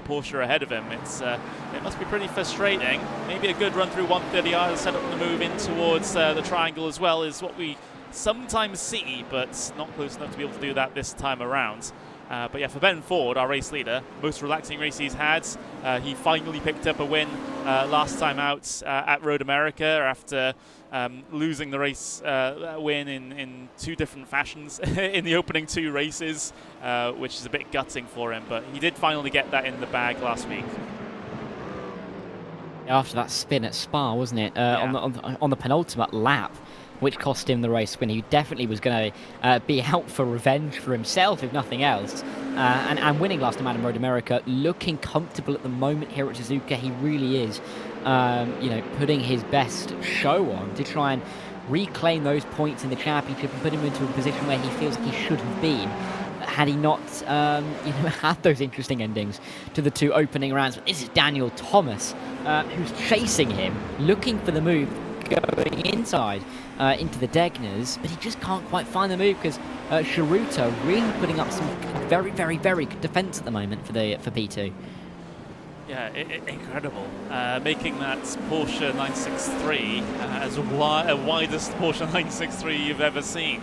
Porsche ahead of him. It must be pretty frustrating. Maybe a good run through 130R to set up the move in towards the triangle as well is what we sometimes see, but not close enough to be able to do that this time around. But yeah, for Ben Ford, our race leader, most relaxing race he's had. He finally picked up a win last time out at Road America after losing the race win in 2 different fashions in the opening 2 races, which is a bit gutting for him. But he did finally get that in the bag last week. After that spin at Spa, wasn't it? On the penultimate lap, which cost him the race win. He definitely was going to be out for revenge for himself, if nothing else. And winning last time out in Road America, looking comfortable at the moment here at Suzuka. He really is, putting his best show on to try and reclaim those points in the championship and put him into a position where he feels like he should have been had he not, had those interesting endings to the 2 opening rounds. But this is Daniel Thomas, who's chasing him, looking for the move, going inside into the Degners, but he just can't quite find the move because Shiruta really putting up some very, very, very good defence at the moment for P2. Yeah, incredible. Making that Porsche 963 as widest Porsche 963 you've ever seen.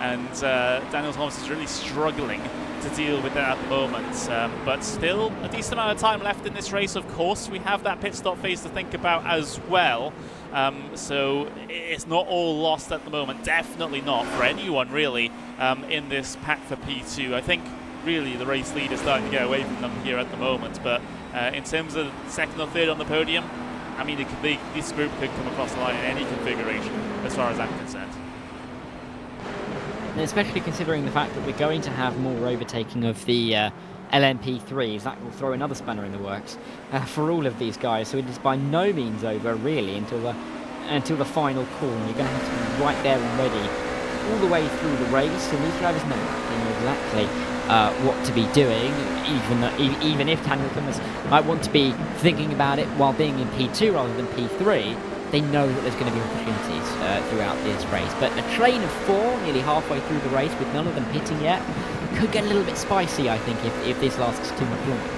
And Daniel Thomas is really struggling to deal with that at the moment. But still, a decent amount of time left in this race, of course. We have that pit stop phase to think about as well. So it's not all lost at the moment. Definitely not for anyone, really, in this pack for P2. I think, really, the race lead is starting to get away from them here at the moment. But in terms of second or third on the podium, I mean, this group could come across the line in any configuration, as far as I'm concerned. And especially considering the fact that we're going to have more overtaking of the LMP3s, that will throw another spanner in the works for all of these guys. So it is by no means over, really, until the final corner. You're going to have to be right there and ready all the way through the race, and these drivers know exactly what to be doing, even if Daniel Thomas might want to be thinking about it while being in P2 rather than P3. They know that there's going to be opportunities throughout this race. But a train of 4 nearly halfway through the race with none of them pitting yet could get a little bit spicy, I think, if this lasts too much longer.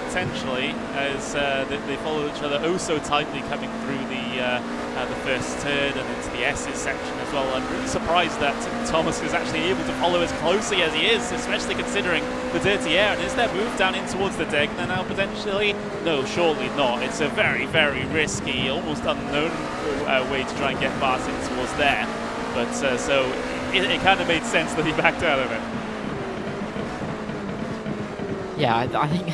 Potentially, as they follow each other oh so tightly coming through the first turn and into the S's section as well. I'm really surprised that Thomas is actually able to follow as closely as he is, especially considering the dirty air. And is there move down in towards the Degner now potentially? No, surely not. It's a very, very risky, almost unknown way to try and get past in towards there. But so it kind of made sense that he backed out of it. Yeah, I think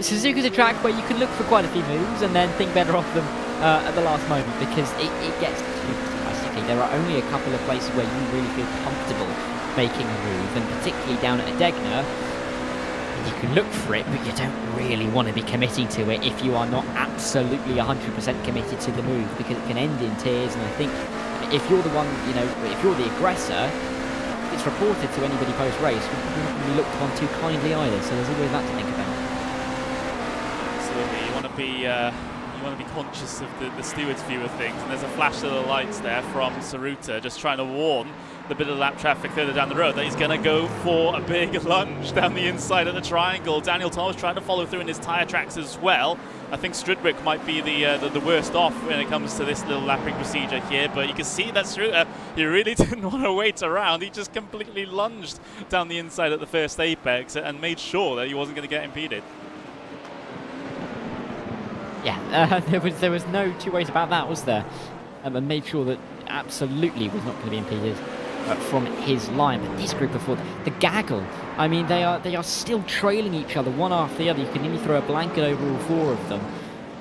Suzuka's a track where you can look for quite a few moves and then think better of them at the last moment, because it gets too basically. There are only a couple of places where you really feel comfortable making a move, and particularly down at a Degner, you can look for it, but you don't really want to be committing to it if you are not absolutely 100% committed to the move, because it can end in tears. And I think if you're the one, if you're the aggressor, it's reported to anybody post-race, you're not going to be looked upon too kindly either, so there's always that to think about. Absolutely, you want to be conscious of the steward's view of things, and there's a flash of the lights there from Saruta, just trying to warn the bit of lap traffic further down the road that he's going to go for a big lunge down the inside of the triangle. Daniel Thomas trying to follow through in his tyre tracks as well. I think Stridwick might be the worst off when it comes to this little lapping procedure here, but you can see that Saruta, he really didn't want to wait around. He just completely lunged down the inside at the first apex and made sure that he wasn't going to get impeded. Yeah, there was no two ways about that, was there? And made sure that absolutely was not going to be impeded from his line. But this group of 4, the gaggle, I mean, they are still trailing each other one after the other. You can nearly throw a blanket over all 4 of them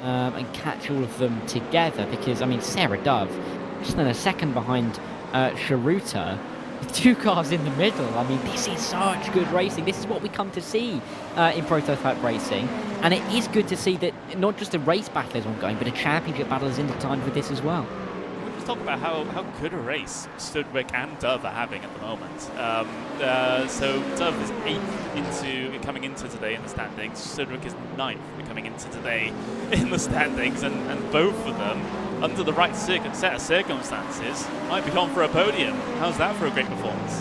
and catch all of them together, because, I mean, Sarah Dove, just then a second behind Shiruta, with 2 cars in the middle. I mean, this is such good racing. This is what we come to see in prototype racing. And it is good to see that not just a race battle is ongoing, but a championship battle is intertwined with this as well. Let's talk about how good a race Studwick and Dove are having at the moment. So Dove is 8th coming into today in the standings. Studwick is 9th coming into today in the standings, and both of them, under the right set of circumstances, might be on for a podium. How's that for a great performance?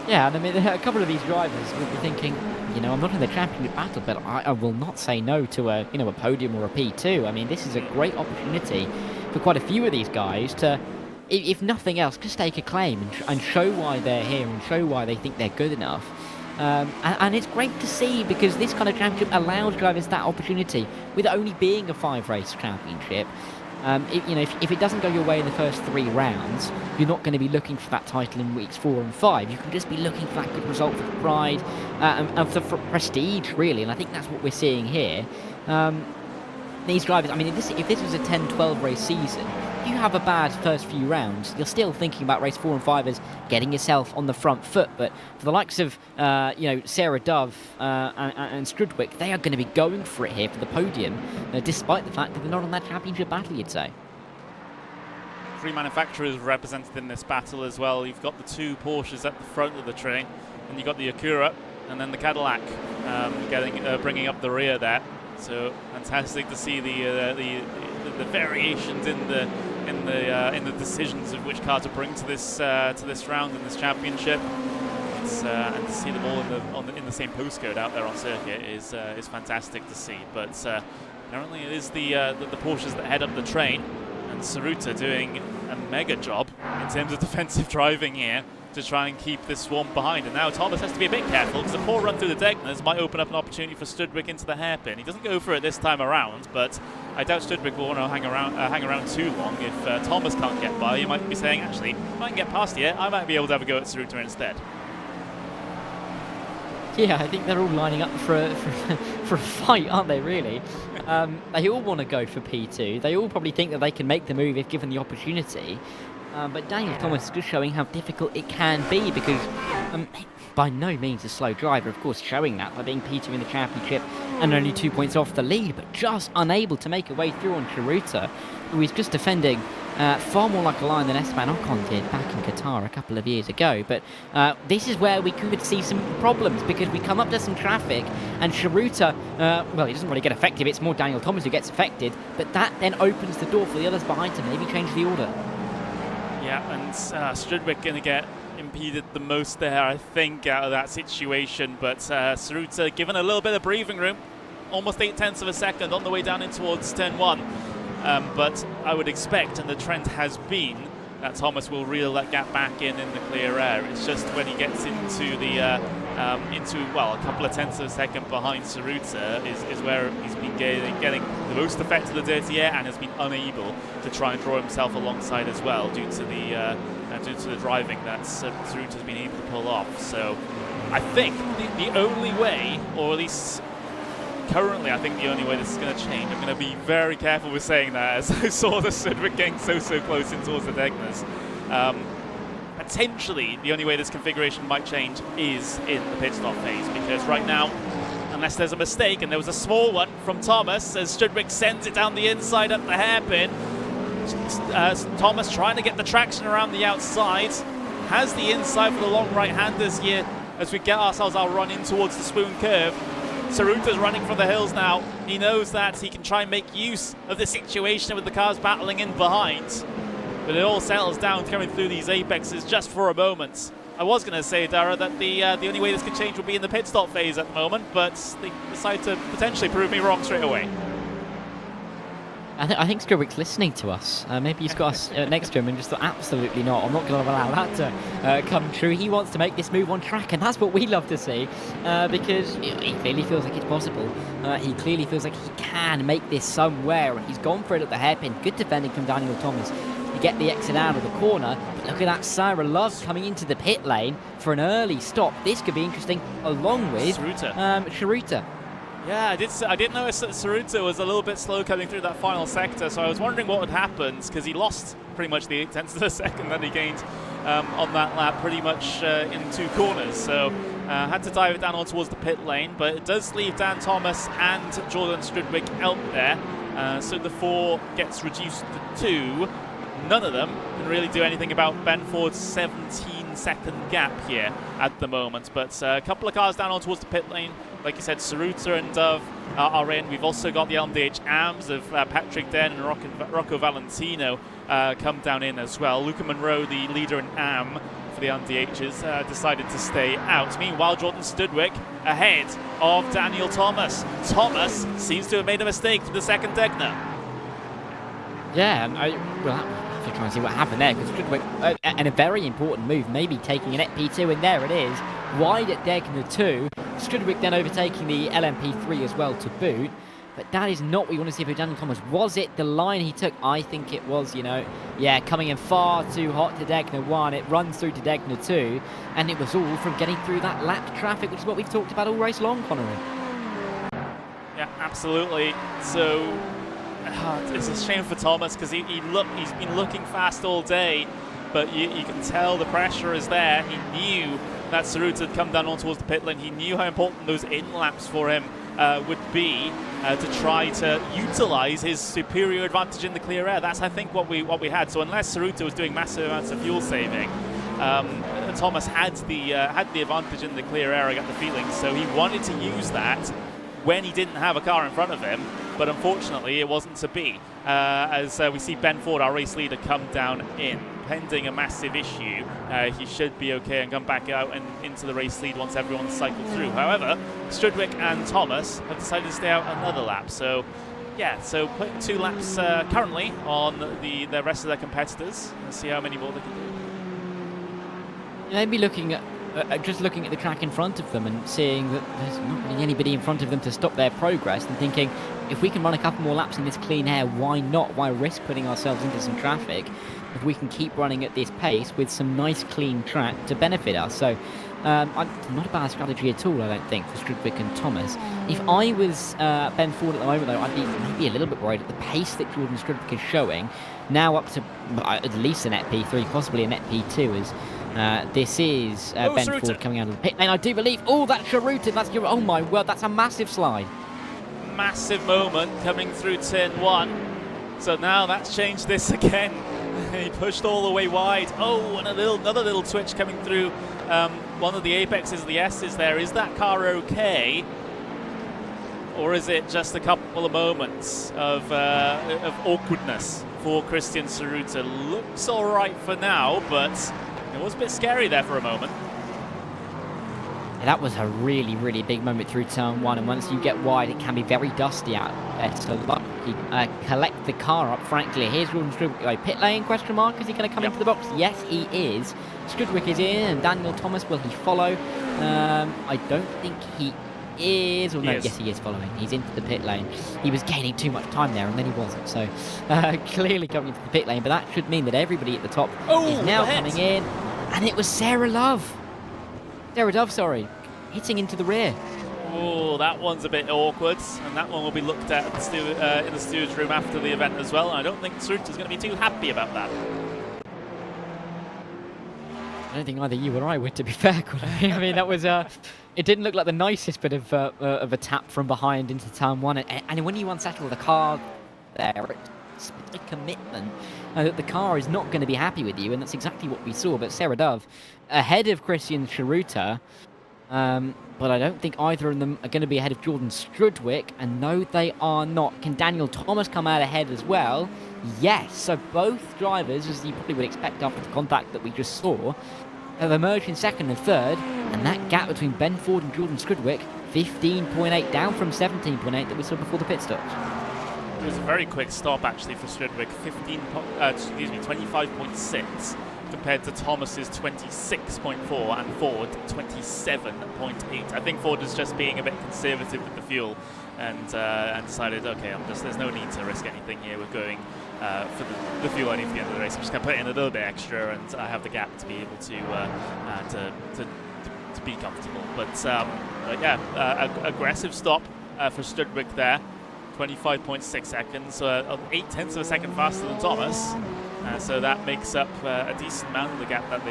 Yeah, and I mean, a couple of these drivers will be thinking, I'm not in the championship battle, but I will not say no to a podium or a P2. I mean, this is a great opportunity for quite a few of these guys to, if nothing else, just take a claim and show why they're here and show why they think they're good enough. And it's great to see, because this kind of championship allows drivers that opportunity, with only being a 5-race championship. If it doesn't go your way in the first 3 rounds, you're not going to be looking for that title in weeks 4 and 5. You can just be looking for that good result for the pride and for prestige, really. And I think that's what we're seeing here. These drivers, I mean, if this was a 10-12 race season, you have a bad first few rounds, you're still thinking about race 4 and 5 as getting yourself on the front foot. But for the likes of, Sarah Dove and Strudwick, they are going to be going for it here for the podium, despite the fact that they're not on that championship battle, you'd say. 3 manufacturers represented in this battle as well. You've got the 2 Porsches at the front of the train, and you've got the Acura, and then the Cadillac bringing up the rear there. So fantastic to see the variations in the decisions of which car to bring to this round in this championship. And to see them all in the same postcode out there on circuit is fantastic to see. But apparently it is the Porsches that head up the train, and Suzuka doing a mega job in terms of defensive driving here to try and keep this swarm behind. And now Thomas has to be a bit careful, because a poor run through the Degners might open up an opportunity for Strudwick into the hairpin. He doesn't go for it this time around, but I doubt Strudwick will want to hang around too long. If Thomas can't get by, he might be saying, actually, if I can get past here, I might be able to have a go at Suzuka instead. Yeah, I think they're all lining up for a fight, aren't they, really? They all want to go for P2. They all probably think that they can make the move if given the opportunity. But Daniel Thomas is just showing how difficult it can be, because by no means a slow driver, of course, showing that by being P2 in the championship and only 2 points off the lead, but just unable to make a way through on Suzuka, who is just defending far more like a lion than Esteban Ocon did back in Qatar a couple of years ago. But this is where we could see some problems, because we come up to some traffic and Suzuka, well, he doesn't really get affected, it's more Daniel Thomas who gets affected, but that then opens the door for the others behind to maybe change the order. Yeah, and Strudwick going to get impeded the most there, I think, out of that situation. But Suzuka given a little bit of breathing room, almost 0.8 of a second on the way down in towards turn 1. But I would expect, and the trend has been, that Thomas will reel that gap back in the clear air. It's just when he gets into the a couple of tenths of a second behind Suzuka is where he's been getting the most effect of the dirty air, and has been unable to try and draw himself alongside as well due to the driving that Suzuka has been able to pull off. So I think the only way, or at least currently, I think the only way this is going to change, I'm going to be very careful with saying that, as I saw the Suzuka getting so close in towards the Degners. Potentially, the only way this configuration might change is in the pit stop phase, because right now, unless there's a mistake, and there was a small one from Thomas, as Strudwick sends it down the inside up the hairpin, Thomas trying to get the traction around the outside, has the inside for the long right-handers here as we get ourselves our run in towards the spoon curve. Suzuka's running from the hills now. He knows that he can try and make use of the situation with the cars battling in behind. But it all settles down coming through these apexes just for a moment. I was going to say, Dara, that the only way this could change would be in the pit stop phase at the moment, but they decide to potentially prove me wrong straight away. I think Strudwick's listening to us. Maybe he's got us next to him and just thought, absolutely not. I'm not going to allow that to come true. He wants to make this move on track, and that's what we love to see, because he clearly feels like it's possible. He clearly feels like he can make this somewhere, and he's gone for it at the hairpin. Good defending from Daniel Thomas to get the exit out of the corner. But look at that, Sarah Love coming into the pit lane for an early stop. This could be interesting, along with Suzuka. Yeah, I did notice that Suzuka was a little bit slow coming through that final sector, so I was wondering what had happened, because he lost pretty much the 0.8 of a second that he gained on that lap, pretty much in 2 corners. So had to dive it down on towards the pit lane, but it does leave Dan Thomas and Jordan Strudwick out there. So the 4 gets reduced to 2. None of them can really do anything about Ben Ford's 17-second gap here at the moment. But a couple of cars down on towards the pit lane. Like you said, Suzuka and Dove are in. We've also got the LMDh AMs of Patrick Den and Rocco Valentino come down in as well. Luca Monroe, the leader in AM for the LMDhs, decided to stay out. Meanwhile, Jordan Strudwick ahead of Daniel Thomas. Thomas seems to have made a mistake to the second Degner. Yeah, well, I'm trying to see what happened there, because Strudwick, and a very important move, maybe taking an P2, and there it is, wide at Degner 2. Strudwick then overtaking the LMP3 as well to boot, but that is not what you want to see for Daniel Thomas. Was it the line he took? I think it was, yeah, coming in far too hot to Degner 1. It runs through to Degner 2, and it was all from getting through that lapped traffic, which is what we've talked about all race long, Connery. Yeah, absolutely. So it's a shame for Thomas because he's been looking fast all day, but you can tell the pressure is there. He knew that Tsuruta had come down on towards the pit lane. He knew how important those in laps for him would be to try to utilize his superior advantage in the clear air. That's, I think, what we had. So unless Tsuruta was doing massive amounts of fuel saving, Thomas had the advantage in the clear air, I got the feeling. So he wanted to use that when he didn't have a car in front of him, but unfortunately it wasn't to be. As we see Ben Ford, our race leader, come down in. Pending a massive issue, he should be okay and come back out and into the race lead once everyone's cycled through. However, Strudwick and Thomas have decided to stay out another lap. So, yeah, so putting 2 laps currently on the rest of their competitors and see how many more they can do. Maybe looking at just looking at the track in front of them and seeing that there's not really anybody in front of them to stop their progress, and thinking, if we can run a couple more laps in this clean air, why not? Why risk putting ourselves into some traffic if we can keep running at this pace with some nice clean track to benefit us? So not a bad strategy at all, I don't think, for Strudwick and Thomas. If I was Ben Ford at the moment, though, I'd be maybe a little bit worried at the pace that Jordan Strudwick is showing, now up to at least a net P3, possibly a net P2, as this is Ben Tsuruta. Ford coming out of the pit lane, I do believe. Oh, that's Tsuruta, that's your, oh my word, that's a massive slide. Massive moment coming through turn 1. So now that's changed this again. He pushed all the way wide. Oh, and another little twitch coming through one of the apexes of the S's there. Is that car okay? Or is it just a couple of moments of awkwardness for Christian Tsuruta? Looks all right for now, but it was a bit scary there for a moment. That was a really, really big moment through turn 1, and once you get wide, it can be very dusty out there. So lucky, collect the car up, frankly. Here's Jordan Strudwick. Pit lane, question mark, is he going to come into the box? Yes, he is. Strudwick is in, and Daniel Thomas, will he follow? I don't think he is, or no, yes, he is following. He's into the pit lane. He was gaining too much time there, and then he wasn't. So clearly coming into the pit lane, but that should mean that everybody at the top is now coming in, and it was Sarah Dove, hitting into the rear. Oh, that one's a bit awkward, and that one will be looked at in the steward's room after the event as well. And I don't think Tsuruta's going to be too happy about that. I don't think either you or I would, to be fair. I mean, that was it didn't look like the nicest bit of a tap from behind into turn 1, and when you unsettle the car there, it's a commitment that the car is not going to be happy with you, and that's exactly what we saw. But Sarah Dove ahead of Christian Tsuruta, but I don't think either of them are going to be ahead of Jordan Strudwick, and no, they are not. Can Daniel Thomas come out ahead as well? Yes, so both drivers, as you probably would expect after the contact that we just saw, have emerged in second and third, and that gap between Ben Ford and Jordan Strudwick, 15.8, down from 17.8 that we saw before the pit stops. It was a very quick stop actually for Strudwick, 25.6 compared to Thomas's 26.4 and Ford 27.8. I think Ford was just being a bit conservative with the fuel and decided, okay, there's no need to risk anything here. We're going for the fuel I need for the end of the race. I'm just going to put in a little bit extra, and I have the gap to be able to be comfortable. But yeah, aggressive stop for Strudwick there. 25.6 seconds, 0.8 of a second faster than Thomas. So that makes up a decent amount of the gap that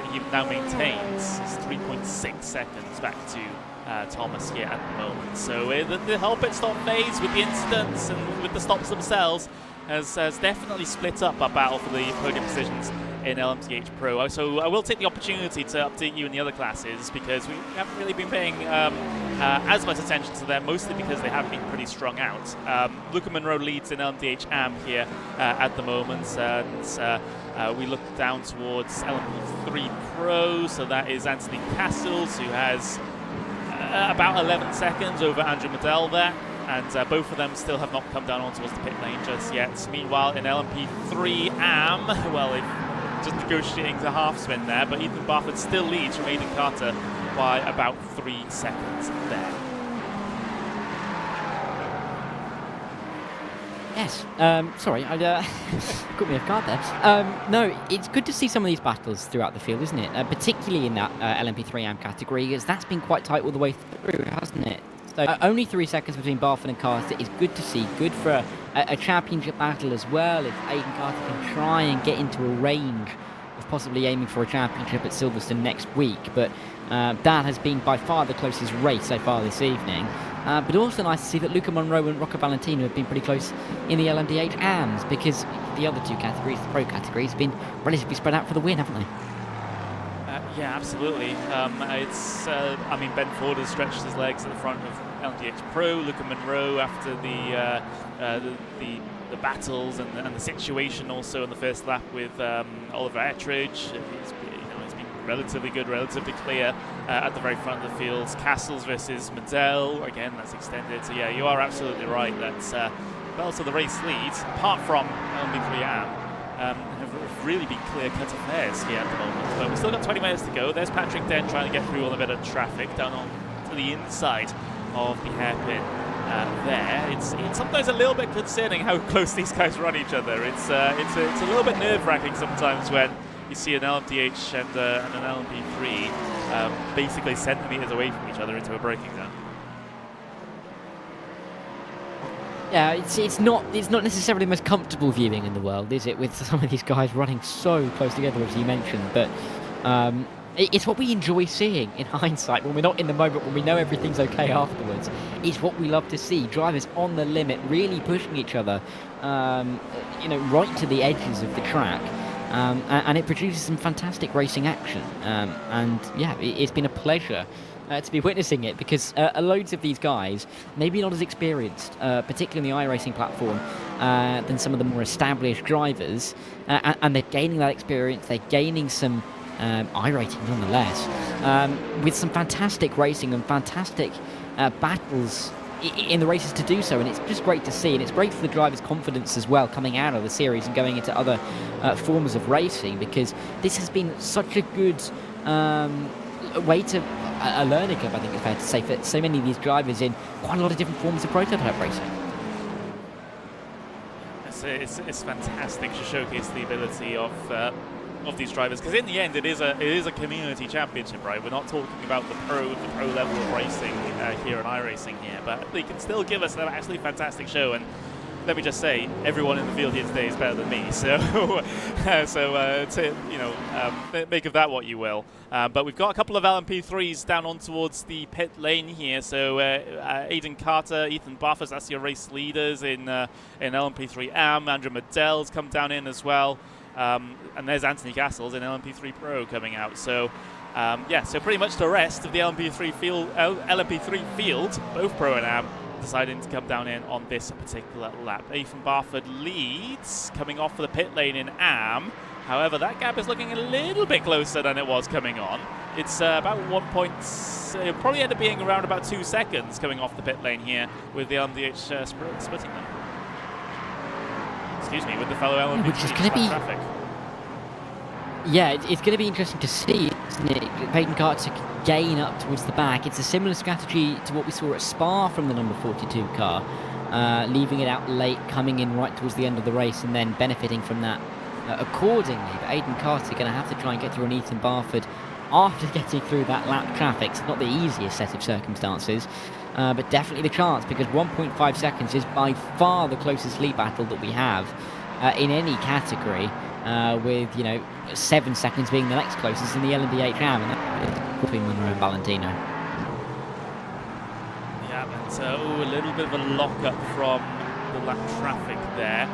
he now maintains. It's 3.6 seconds back to Thomas here at the moment. So the whole pit stop phase with the incidents and with the stops themselves has definitely split up our battle for the podium positions in LMDh Pro. So I will take the opportunity to update you in the other classes, because we haven't really been paying as much attention to them, mostly because they have been pretty strung out. Luca Monroe leads in LMDh AM here at the moment, and we look down towards LMP3 Pro, so that is Anthony Castles, who has about 11 seconds over Andrew Medell there. And both of them still have not come down on towards the pit lane just yet. Meanwhile, in LMP3 AM, well, they've just negotiating the half spin there, but Ethan Barford still leads from Aidan Carter by about 3 seconds there. Yes, sorry, I caught me off guard there. No, it's good to see some of these battles throughout the field, isn't it? Particularly in that LMP3 AM category, because that's been quite tight all the way through, hasn't it? So only 3 seconds between Barford and Carter is good to see, good for a championship battle as well. If Aiden Carter can try and get into a range of possibly aiming for a championship at Silverstone next week, but that has been by far the closest race so far this evening. But also nice to see that Luca Monroe and Rocco Valentino have been pretty close in the LMDh AMs, because the other two categories, the pro categories, have been relatively spread out for the win, haven't they? Yeah, absolutely. I mean, Ben Ford has stretched his legs at the front of LMDh Pro. Luca Monroe, after the battles and the situation also in the first lap with Oliver Ettridge, he's been relatively good, relatively clear at the very front of the fields. Castles versus Medell, again, that's extended. So yeah, you are absolutely right. That's also the race leads, apart from LMP3 AM. Have really been clear-cut affairs here at the moment. But we've still got 20 minutes to go. There's Patrick Den trying to get through all a bit of traffic down on to the inside of the hairpin there. It's sometimes a little bit concerning how close these guys run each other. It's a little bit nerve-wracking sometimes when you see an LMDh and an LMP3 basically centimeters away from each other into a braking zone. Yeah, it's not necessarily the most comfortable viewing in the world, is it, with some of these guys running so close together, as you mentioned, but it's what we enjoy seeing in hindsight, when we're not in the moment, when we know everything's okay afterwards. It's what we love to see, drivers on the limit, really pushing each other, right to the edges of the track, and it produces some fantastic racing action, and yeah, it's been a pleasure to be witnessing it, because loads of these guys, maybe not as experienced, particularly in the iRacing platform, than some of the more established drivers, and they're gaining that experience, they're gaining some iRating nonetheless, with some fantastic racing and fantastic battles in the races to do so, and it's just great to see, and it's great for the drivers' confidence as well, coming out of the series and going into other forms of racing, because this has been such a good way to a learning curve, I think it's fair to say, for so many of these drivers in quite a lot of different forms of prototype racing. It's fantastic to showcase the ability of these drivers, because in the end it is a community championship, right? We're not talking about the pro level of racing here in iRacing here, but they can still give us an absolutely fantastic show. And let me just say, everyone in the field here today is better than me, so make of that what you will. But we've got a couple of LMP3s down on towards the pit lane here. So Aiden Carter, Ethan Barfus, that's your race leaders in LMP3 AM. Andrew Medell's come down in as well, and there's Anthony Castles in LMP3 Pro coming out. So so pretty much the rest of the LMP3 field, both Pro and AM, deciding to come down in on this particular lap. Ethan Barford leads, coming off for the pit lane in AM. However, that gap is looking a little bit closer than it was coming on. It's about 1 point, it'll probably end up being around about 2 seconds coming off the pit lane here with the LMDh splitting them. Excuse me, with the fellow LMDh which is going to be traffic. Yeah, it's going to be interesting to see, isn't it? Aiden Carter to gain up towards the back. It's a similar strategy to what we saw at Spa from the number 42 car, leaving it out late, coming in right towards the end of the race, and then benefiting from that accordingly. But Aiden Carter going to have to try and get through an Ethan Barford after getting through that lap traffic. It's not the easiest set of circumstances, but definitely the chance, because 1.5 seconds is by far the closest lead battle that we have in any category, with 7 seconds being the next closest in the LMDh AM, and that between Monroe and Valentino. Yeah, and a little bit of a lock-up from the lap traffic there,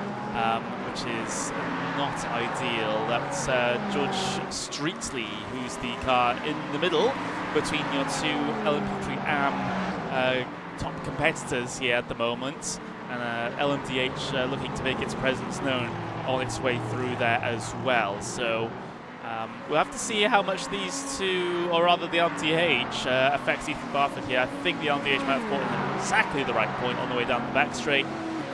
which is not ideal. That's George Streetley, who's the car in the middle between your two LMP3 AM top competitors here at the moment, and LMDh looking to make its presence known on its way through there as well. So we'll have to see how much these two, or rather the LMDh, affects Ethan Barford here. I think the LMDh might have caught him at exactly the right point on the way down the back straight.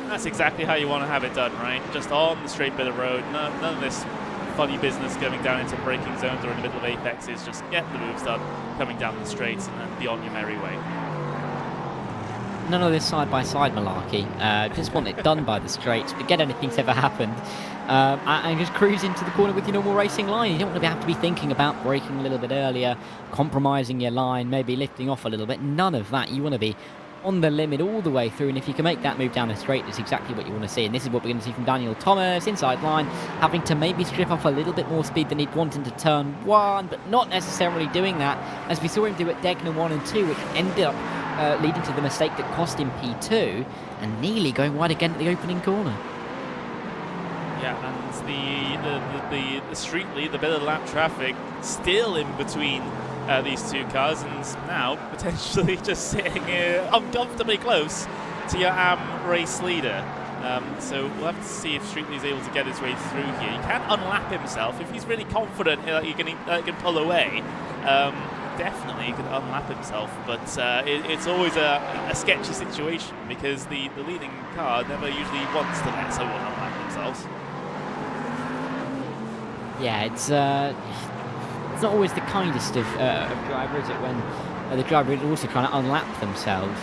That's exactly how you want to have it done, right? Just on the straight bit of road. None of this funny business going down into braking zones or in the middle of apexes. Just get the moves done, coming down the straights, and then be on your merry way. None of this side-by-side malarkey. Just want it done by the straights. Forget anything's ever happened. And just cruise into the corner with your normal racing line. You don't want to have to be thinking about braking a little bit earlier, compromising your line, maybe lifting off a little bit. None of that. You want to be on the limit all the way through, and if you can make that move down the straight, that's exactly what you want to see. And this is what we're going to see from Daniel Thomas, inside line, having to maybe strip off a little bit more speed than he'd want into turn 1, but not necessarily doing that, as we saw him do at Degner 1 and 2, which ended up leading to the mistake that cost him P2, and nearly going wide again at the opening corner. Yeah, and the street lead, the bit of lap traffic, still in between these two cars, and now potentially just sitting uncomfortably close to your race leader. So we'll have to see if Streetley's able to get his way through here. He can unlap himself if he's really confident that he can pull away. Definitely he can unlap himself, but it's always a sketchy situation because the leading car never usually wants to let someone unlap themselves. Yeah, it's not always the kindest of driver, is it, when the driver is also trying to unlap themselves,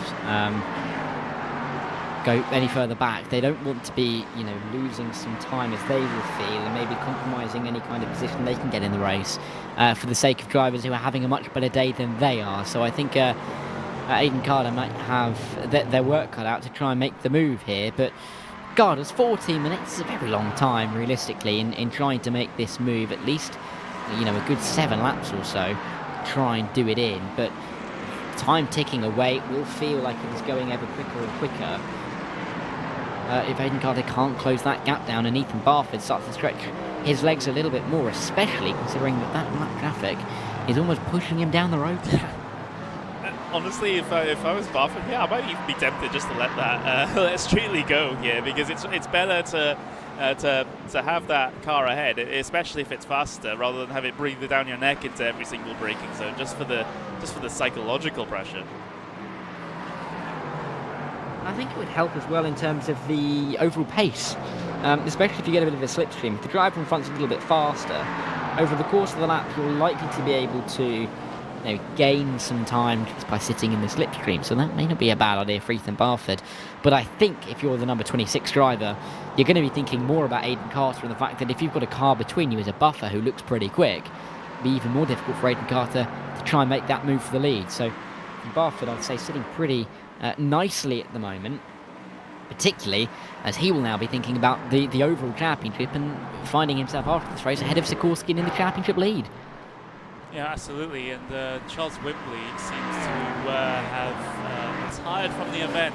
go any further back. They don't want to be, losing some time, as they will feel, and maybe compromising any kind of position they can get in the race for the sake of drivers who are having a much better day than they are. So I think Aiden Carter might have their work cut out to try and make the move here, but God, it's 14 minutes is a very long time, realistically, in trying to make this move. At least, a good 7 laps or so, try and do it in. But time ticking away, it will feel like it is going ever quicker and quicker. If Aiden Carter can't close that gap down and Ethan Barford starts to stretch his legs a little bit more, especially considering that lap traffic is almost pushing him down the road. Honestly, if I was Barford here, I might even be tempted just to let that let Streetley go here, because it's better to have that car ahead, especially if it's faster, rather than have it breathe down your neck into every single braking zone, just for the psychological pressure. I think it would help as well in terms of the overall pace, especially if you get a bit of a slipstream. If the driver in front's a little bit faster, over the course of the lap, you're likely to be able to gain some time just by sitting in the slipstream. So that may not be a bad idea for Ethan Barford. But I think if you're the number 26 driver, you're going to be thinking more about Aiden Carter and the fact that if you've got a car between you as a buffer who looks pretty quick, it'd be even more difficult for Aiden Carter to try and make that move for the lead. So Barford, I'd say, sitting pretty nicely at the moment, particularly as he will now be thinking about the overall championship and finding himself after this race ahead of Sikorsky in the championship lead. Yeah, absolutely, and Charles Wimbley seems to have retired from the event.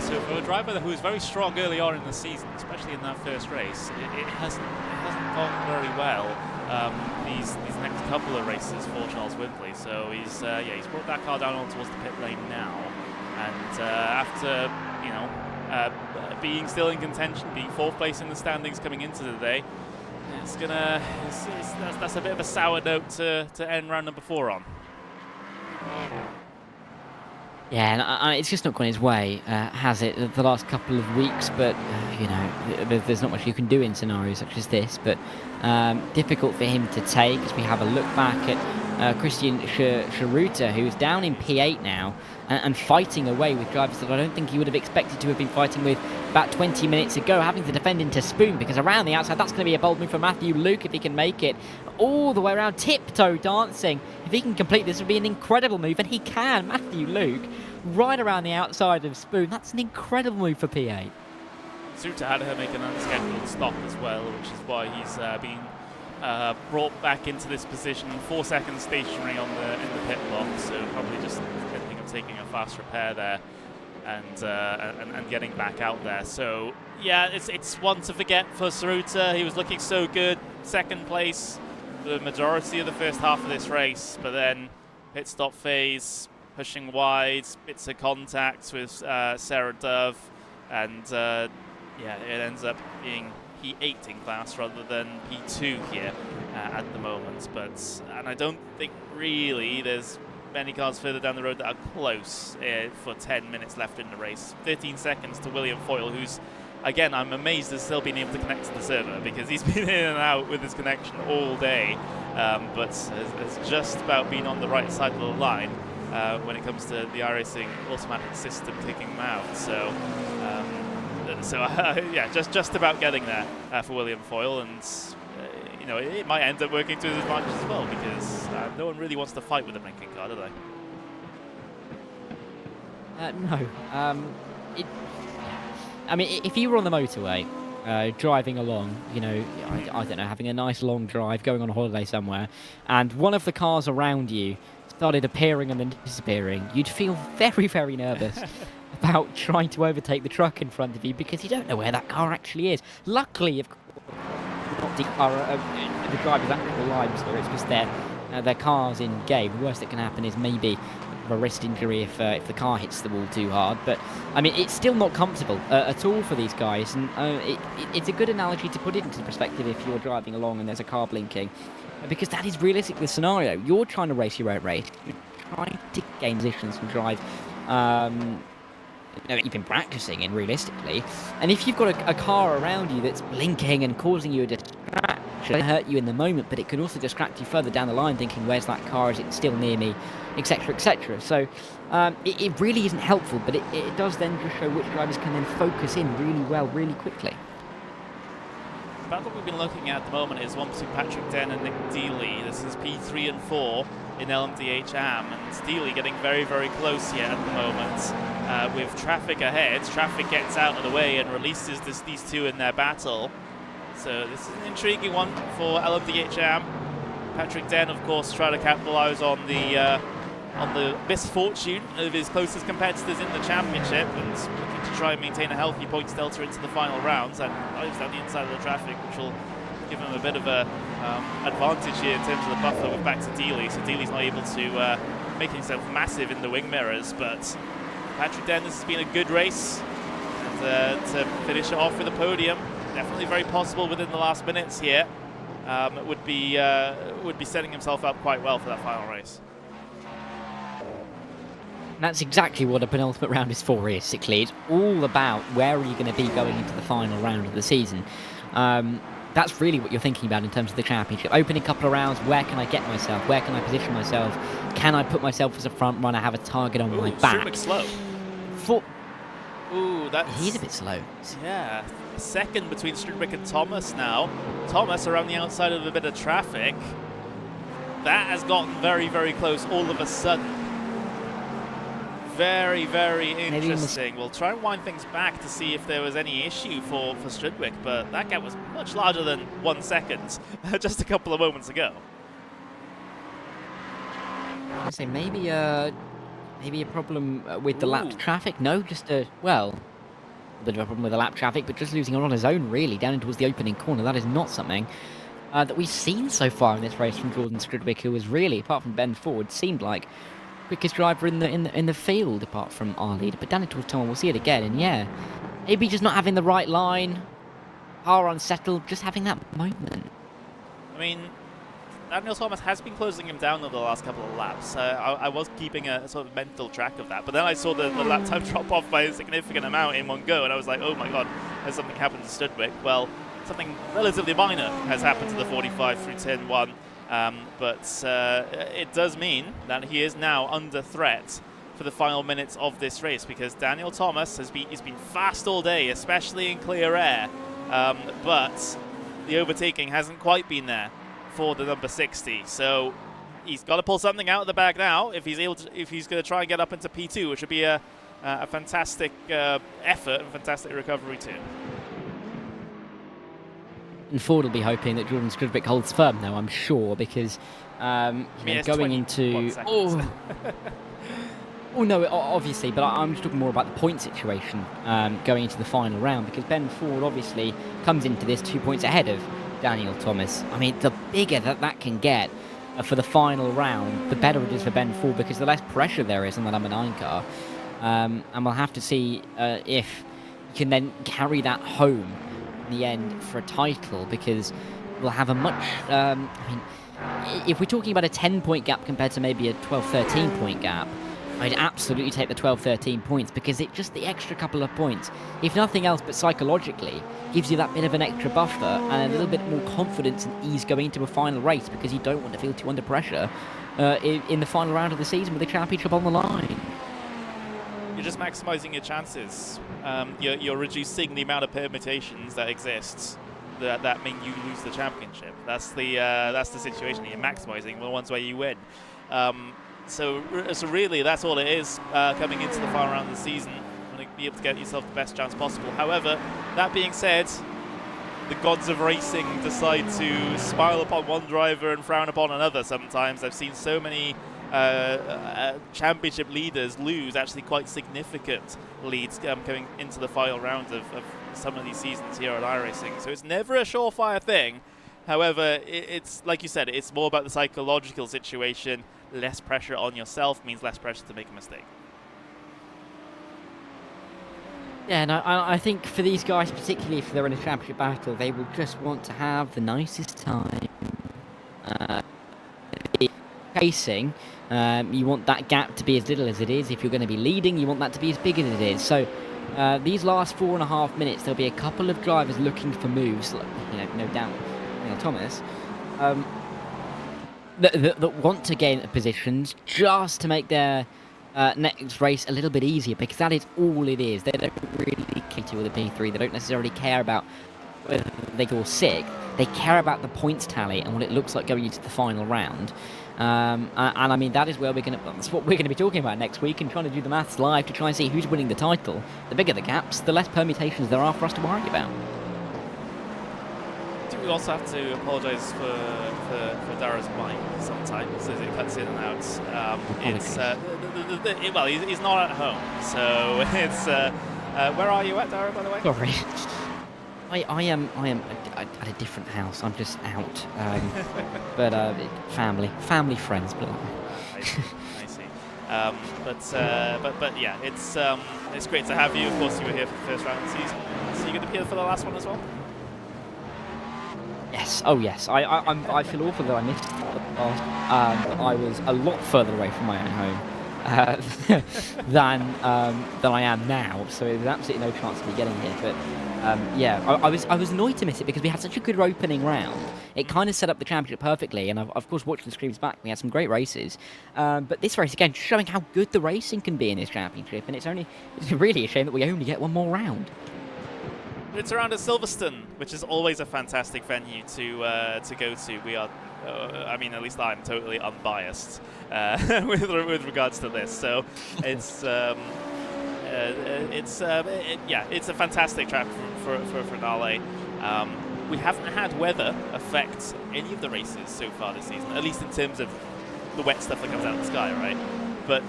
So for a driver who was very strong early on in the season, especially in that first race, it hasn't gone very well these next couple of races for Charles Wimbley. So he's brought that car down on towards the pit lane now, and after being still in contention, being 4th place in the standings coming into the day, that's a bit of a sour note to end round number 4 on. Yeah, and it's just not gone his way, has it, the last couple of weeks? But there's not much you can do in scenarios such as this. But difficult for him to take, as we have a look back at Christian Scheruter, who's down in P8 now and fighting away with drivers that I don't think he would have expected to have been fighting with about 20 minutes ago, having to defend into Spoon, because around the outside, that's going to be a bold move for Matthew Luke if he can make it all the way around, tiptoe dancing. If he can complete this, it would be an incredible move, and he can. Matthew Luke right around the outside of Spoon. That's an incredible move for P8. Suter had her make an unscheduled stop as well, which is why he's been brought back into this position, 4 seconds stationary in the pit box, so probably just thinking of taking a fast repair there and getting back out there. So yeah, it's one to forget for Suter. He was looking so good, 2nd place the majority of the first half of this race, but then pit stop phase, pushing wide, bits of contact with Sarah Dove, and it ends up being P8 in class rather than P2 here at the moment. And I don't think really there's many cars further down the road that are close for 10 minutes left in the race. 13 seconds to William Foyle, who's, again, I'm amazed has still been able to connect to the server, because he's been in and out with his connection all day, but has just about been on the right side of the line when it comes to the iRacing automatic system kicking him out. So just about getting there for William Foyle, and it might end up working to his advantage as well, because no one really wants to fight with a blinking car, do they? No. It, I mean, if you were on the motorway, driving along, you know, I don't know, having a nice long drive, going on a holiday somewhere, and one of the cars around you started appearing and then disappearing, you'd feel very, very nervous about trying to overtake the truck in front of you because you don't know where that car actually is. Luckily, of course, not the driver's actual lives here, it's just their cars in game. The worst that can happen is maybe a wrist injury if the car hits the wall too hard. But I mean, it's still not comfortable at all for these guys, and it's a good analogy to put it into perspective if you're driving along and there's a car blinking, because that is realistically the scenario. You're trying to race your own race, you're trying to gain positions and drive that you've been practicing in realistically, and if you've got a car around you that's blinking and causing you a distraction, it can hurt you in the moment, but it can also distract you further down the line, thinking, where's that car, is it still near me, etc, etc. So it really isn't helpful, but it does then just show which drivers can then focus in really well, really quickly. The battle we've been looking at the moment is one between Patrick Den and Nick Dealey. This is P3 and 4 in LMDh AM, and Dealey getting very, very close here at the moment. With traffic ahead, traffic gets out of the way and releases these two in their battle. So this is an intriguing one for LMDh AM. Patrick Den, of course, trying to capitalise on the misfortune of his closest competitors in the championship and looking to try and maintain a healthy points delta into the final rounds, and dives down the inside of the traffic, which will give him a bit of a advantage here in terms of the buffer with back to Dealey. So Dealey's not able to make himself massive in the wing mirrors, but Patrick Den, this has been a good race, and to finish it off with a podium, definitely very possible within the last minutes here. Would be setting himself up quite well for that final race. That's exactly what a penultimate round is for, realistically. It's all about where are you going to be going into the final round of the season. That's really what you're thinking about in terms of the championship. Opening couple of rounds, where can I get myself? Where can I position myself? Can I put myself as a front runner, have a target on my back? Strudwick slow. Ooh, that's... He's a bit slow. Yeah, second between Strudwick and Thomas now. Thomas around the outside of a bit of traffic. That has gotten very, very close all of a sudden. Very, very interesting. We'll try and wind things back to see if there was any issue for Strudwick, but that gap was much larger than 1 second just a couple of moments ago. I say maybe a problem with the lapped traffic. No, just a bit of a problem with the lap traffic, but just losing on his own really down towards the opening corner. That is not something that we've seen so far in this race from Jordan Strudwick, who was really, apart from Ben Ford, seemed like quickest driver in the field apart from our leader. But down towards Tom, we'll see it again, and yeah, maybe just not having the right line, car unsettled, just having that moment. I mean, Daniel Thomas has been closing him down over the last couple of laps. I was keeping a sort of mental track of that, but then I saw the lap time drop off by a significant amount in one go, and I was like, oh my god, has something happened to Strudwick? Well, something relatively minor has happened to the 45 through turn 1. But it does mean that he is now under threat for the final minutes of this race, because Daniel Thomas has been fast all day, especially in clear air, but the overtaking hasn't quite been there for the number 60. So he's got to pull something out of the bag now if he's going to try and get up into P2, which would be a fantastic effort and fantastic recovery too. And Ford will be hoping that Jordan Strudwick holds firm now, I'm sure, because going into... Oh no, obviously, but I'm just talking more about the point situation going into the final round, because Ben Ford obviously comes into this 2 points ahead of Daniel Thomas. I mean, the bigger that can get for the final round, the better it is for Ben Ford, because the less pressure there is on the number 9 car. And we'll have to see if he can then carry that home in the end for a title, because we'll have a much... I mean, if we're talking about a 10-point gap compared to maybe a 12-13 point gap, I'd absolutely take the 12-13 points, because it just the extra couple of points, if nothing else but psychologically, gives you that bit of an extra buffer and a little bit more confidence and ease going into a final race, because you don't want to feel too under pressure in the final round of the season with the championship on the line. You're just maximising your chances. You're reducing the amount of permutations that exist that mean you lose the championship. That's the situation. You're maximising the ones where you win. So really, that's all it is coming into the final round of the season. You want to be able to get yourself the best chance possible. However, that being said, the gods of racing decide to smile upon one driver and frown upon another sometimes. I've seen so many championship leaders lose actually quite significant leads going into the final round of some of these seasons here at iRacing. So it's never a surefire thing. However, it's like you said, it's more about the psychological situation. Less pressure on yourself means less pressure to make a mistake. Yeah, and I think for these guys, particularly if they're in a championship battle, they will just want to have the nicest time. Chasing, you want that gap to be as little as it is. If you're going to be leading, you want that to be as big as it is. So these last 4.5 minutes, there'll be a couple of drivers looking for moves, no doubt, Thomas, that want to gain positions just to make their next race a little bit easier, because that is all it is. They don't really care to with a P3. They don't necessarily care about whether they go sick. They care about the points tally and what it looks like going into the final round. And I mean, that's what we're going to be talking about next week, and trying to do the maths live to try and see who's winning the title. The bigger the gaps, the less permutations there are for us to worry about. I think we also have to apologise for Dara's mic sometimes as it cuts in and out. Well, he's not at home, so it's. Where are you at, Dara, by the way? Sorry. I am at a different house. I'm just out. But family, friends. But I see. But yeah, it's great to have you. Of course, you were here for the first round of the season. So you're going to be here for the last one as well? Yes. Oh yes. I feel awful that I missed it. I was a lot further away from my own home than I am now. So there's absolutely no chance of me getting here. But yeah, I was annoyed to miss it because we had such a good opening round. It kind of set up the championship perfectly, and I've of course watched the streams back. We had some great races, but this race again showing how good the racing can be in this championship, and it's really a shame that we only get one more round. It's around at Silverstone, which is always a fantastic venue to go to. We are, I mean, at least I'm totally unbiased with regards to this. So it's it's a fantastic track for a finale. We haven't had weather affect any of the races so far this season, at least in terms of the wet stuff that comes out of the sky, right? But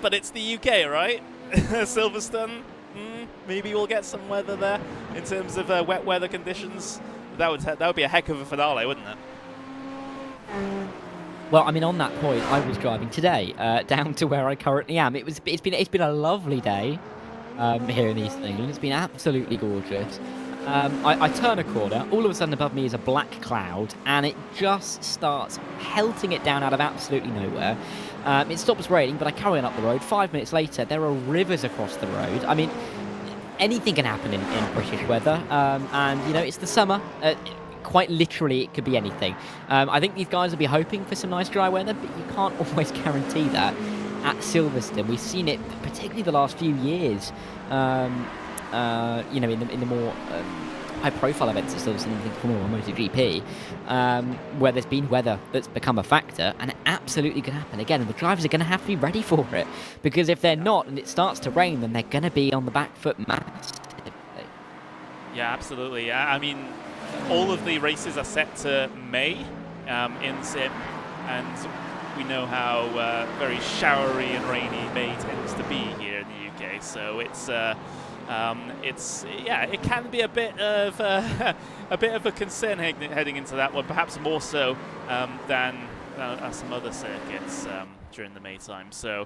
but it's the UK, right? Silverstone. Maybe we'll get some weather there in terms of wet weather conditions. That would be a heck of a finale, wouldn't it? Well, I mean, on that point, I was driving today down to where I currently am. It's been a lovely day here in East England. It's been absolutely gorgeous. I turn a corner. All of a sudden, above me is a black cloud, and it just starts pelting it down out of absolutely nowhere. It stops raining, but I carry on up the road. 5 minutes later, there are rivers across the road. I mean, anything can happen in British weather, and it's the summer. Quite literally, it could be anything. I think these guys will be hoping for some nice dry weather, but you can't always guarantee that at Silverstone. We've seen it particularly the last few years. In the more high-profile events at Silverstone, like Formula 1, MotoGP, where there's been weather that's become a factor, and it absolutely can happen again. And the drivers are going to have to be ready for it, because if they're not, and it starts to rain, then they're going to be on the back foot massively. Yeah, absolutely. I mean, all of the races are set to May in Sim, and we know how very showery and rainy May tends to be here in the UK. So it can be a bit of a concern heading into that one, perhaps more so than some other circuits during the May time. So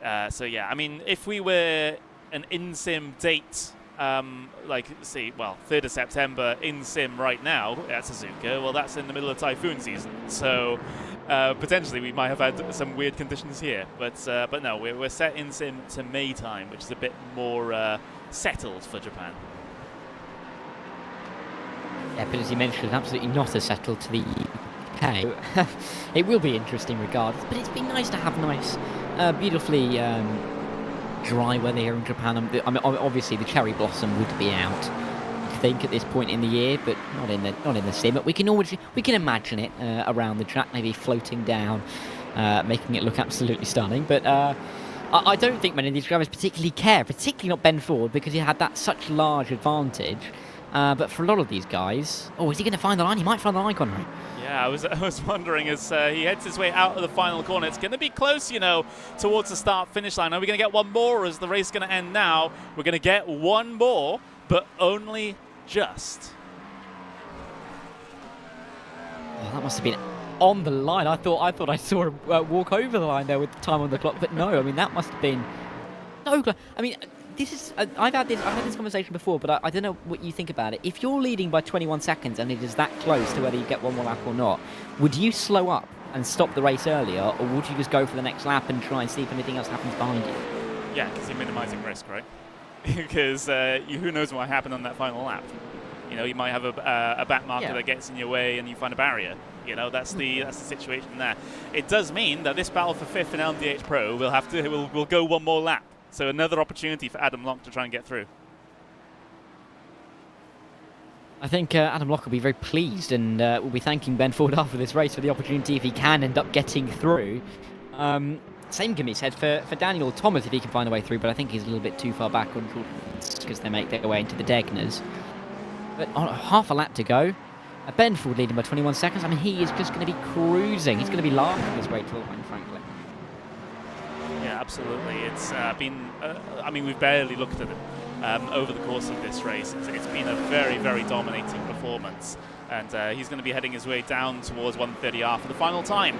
yeah, I mean, if we were an in-sim date, 3rd of September in-sim right now at Suzuka, well, that's in the middle of typhoon season. So potentially we might have had some weird conditions here. But no, we're set in-sim to May time, which is a bit more settled for Japan. Yeah, but as you mentioned, absolutely not as settled to the UK. It will be interesting regardless, but it's been nice to have nice, beautifully dry weather here in Japan. I mean, obviously the cherry blossom would be out think, at this point in the year, but not in the sim. But we can imagine it around the track, maybe floating down, making it look absolutely stunning. But I don't think many of these drivers particularly care, particularly not Ben Ford, because he had that such large advantage. But for a lot of these guys, is he going to find the line? He might find the line, Conroy. Yeah, I was wondering as he heads his way out of the final corner. It's going to be close, towards the start-finish line. Are we going to get one more, or is the race going to end now? We're going to get one more, but only just. Oh, that must have been on the line. I thought I saw him walk over the line there with the time on the clock, but no. I mean, that must have been so close. I mean, this is I've had this conversation before, but I don't know what you think about it. If you're leading by 21 seconds and it is that close to whether you get one more lap or not, would you slow up and stop the race earlier, or would you just go for the next lap and try and see if anything else happens behind you? Yeah, because you're minimizing risk, right? Because who knows what happened on that final lap? You might have a back marker that gets in your way and you find a barrier. That's the situation there. It does mean that this battle for 5th in LMDh Pro will go one more lap. So another opportunity for Adam Locke to try and get through. I think Adam Locke will be very pleased and will be thanking Ben Ford after this race for the opportunity if he can end up getting through. Same can be said for Daniel Thomas if he can find a way through, but I think he's a little bit too far back on because they make their way into the Degners. But half a lap to go. Ben Ford leading by 21 seconds. I mean, he is just going to be cruising. He's going to be laughing his way to the line, frankly. Yeah, absolutely. It's been, we've barely looked at it over the course of this race. It's been a very, very dominating performance. And he's going to be heading his way down towards 130R for the final time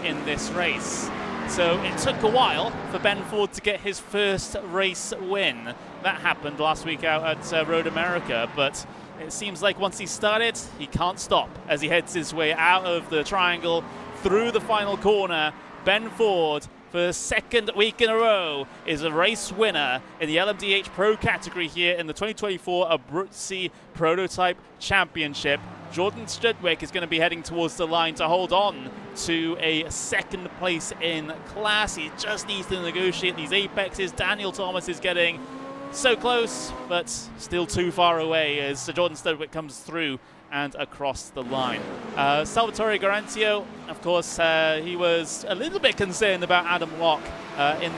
in this race. So it took a while for Ben Ford to get his first race win. That happened last week out at Road America, but it seems like once he started, he can't stop as he heads his way out of the triangle through the final corner. Ben Ford, for the second week in a row, is a race winner in the LMDh Pro category here in the 2024 Abruzzi Prototype Championship. Jordan Studwick is going to be heading towards the line to hold on to a second place in class. He just needs to negotiate these apexes. Daniel Thomas is getting so close, but still too far away as Jordan Studwick comes through and across the line. Salvatore Garantio, of course, he was a little bit concerned about Adam Locke in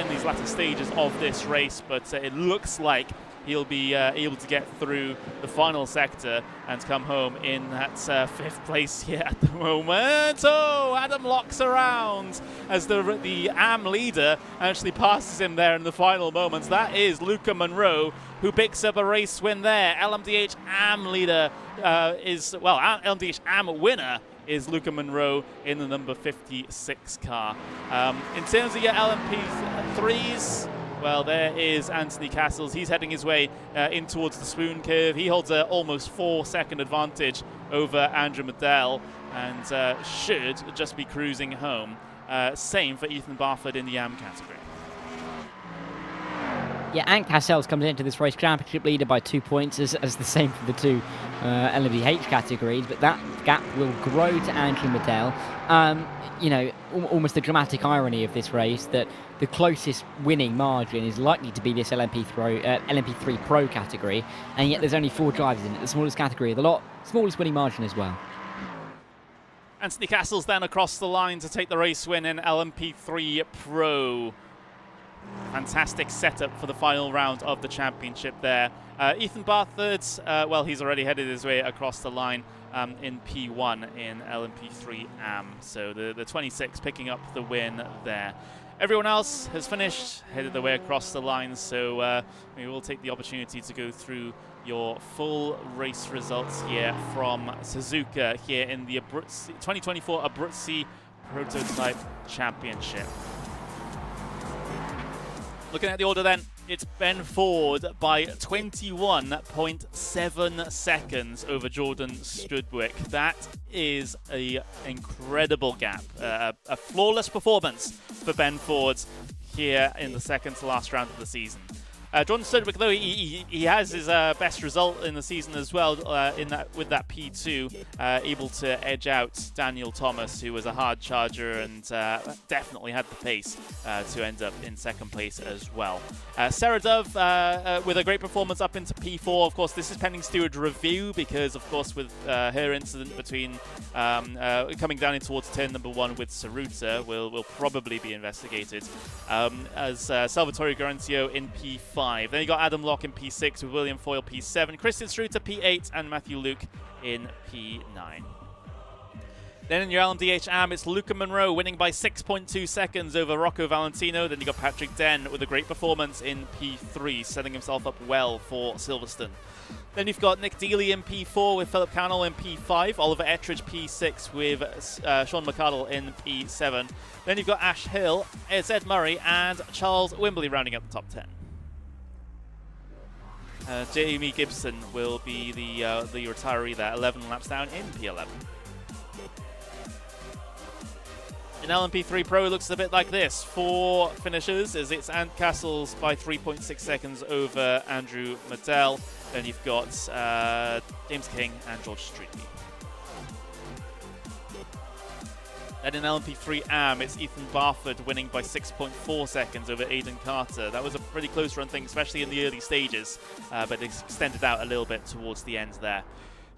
these latter stages of this race, but it looks like he'll be able to get through the final sector and come home in that 5th place here at the moment. Oh, Adam Locke's around as the AM leader actually passes him there in the final moments. That is Luca Monroe, who picks up a race win there. LMDh AM leader LMDh AM winner is Luca Monroe in the number 56 car. In terms of your LMP3s, well, there is Anthony Castles. He's heading his way in towards the spoon curve. He holds an almost 4-second advantage over Andrew Medell and should just be cruising home. Same for Ethan Barford in the AM category. Yeah, Ant Cassels comes into this race championship leader by 2 points as the same for the two LMDh categories, but that gap will grow to Andrew Medell. Almost the dramatic irony of this race that the closest winning margin is likely to be this LMP3 Pro category, and yet there's only 4 drivers in it, the smallest category of the lot, smallest winning margin as well. Anthony Castles then across the line to take the race win in LMP3 Pro. Fantastic setup for the final round of the championship there. Ethan Barford, he's already headed his way across the line in P1 in LMP3 AM. So the 26 picking up the win there. Everyone else has finished, headed their way across the line, so we will take the opportunity to go through your full race results here from Suzuka here in the 2024 Abruzzi Prototype Championship. Looking at the order then, it's Ben Ford by 21.7 seconds over Jordan Studwick. That is an incredible gap. A flawless performance for Ben Ford here in the second to last round of the season. Jordan Studwick, though, he has his best result in the season as well with that P2, able to edge out Daniel Thomas, who was a hard charger and definitely had the pace to end up in second place as well. Sarah Dove with a great performance up into P4. Of course, this is pending steward review because, of course, with her incident between coming down in towards turn number 1 with Saruta will probably be investigated. As Salvatore Garancio in P5. Then you got Adam Locke in P6 with William Foyle P7, Christian Struter P8, and Matthew Luke in P9. Then in your LMDh AM, it's Luca Monroe winning by 6.2 seconds over Rocco Valentino. Then you got Patrick Den with a great performance in P3, setting himself up well for Silverstone. Then you've got Nick Dealey in P4 with Philip Cannell in P5, Oliver Ettridge P6 with Sean McCardle in P7. Then you've got Ash Hill, Ed Murray, and Charles Wimberley rounding up the top 10. Jamie Gibson will be the retiree there, 11 laps down in P11. In LMP3 Pro, it looks a bit like this. 4 finishers, as it's Ant Castles by 3.6 seconds over Andrew Madell. Then you've got James King and George Streetley. Then in LMP3 AM, it's Ethan Barford winning by 6.4 seconds over Aidan Carter. That was a pretty close run thing, especially in the early stages, but it's extended out a little bit towards the end there.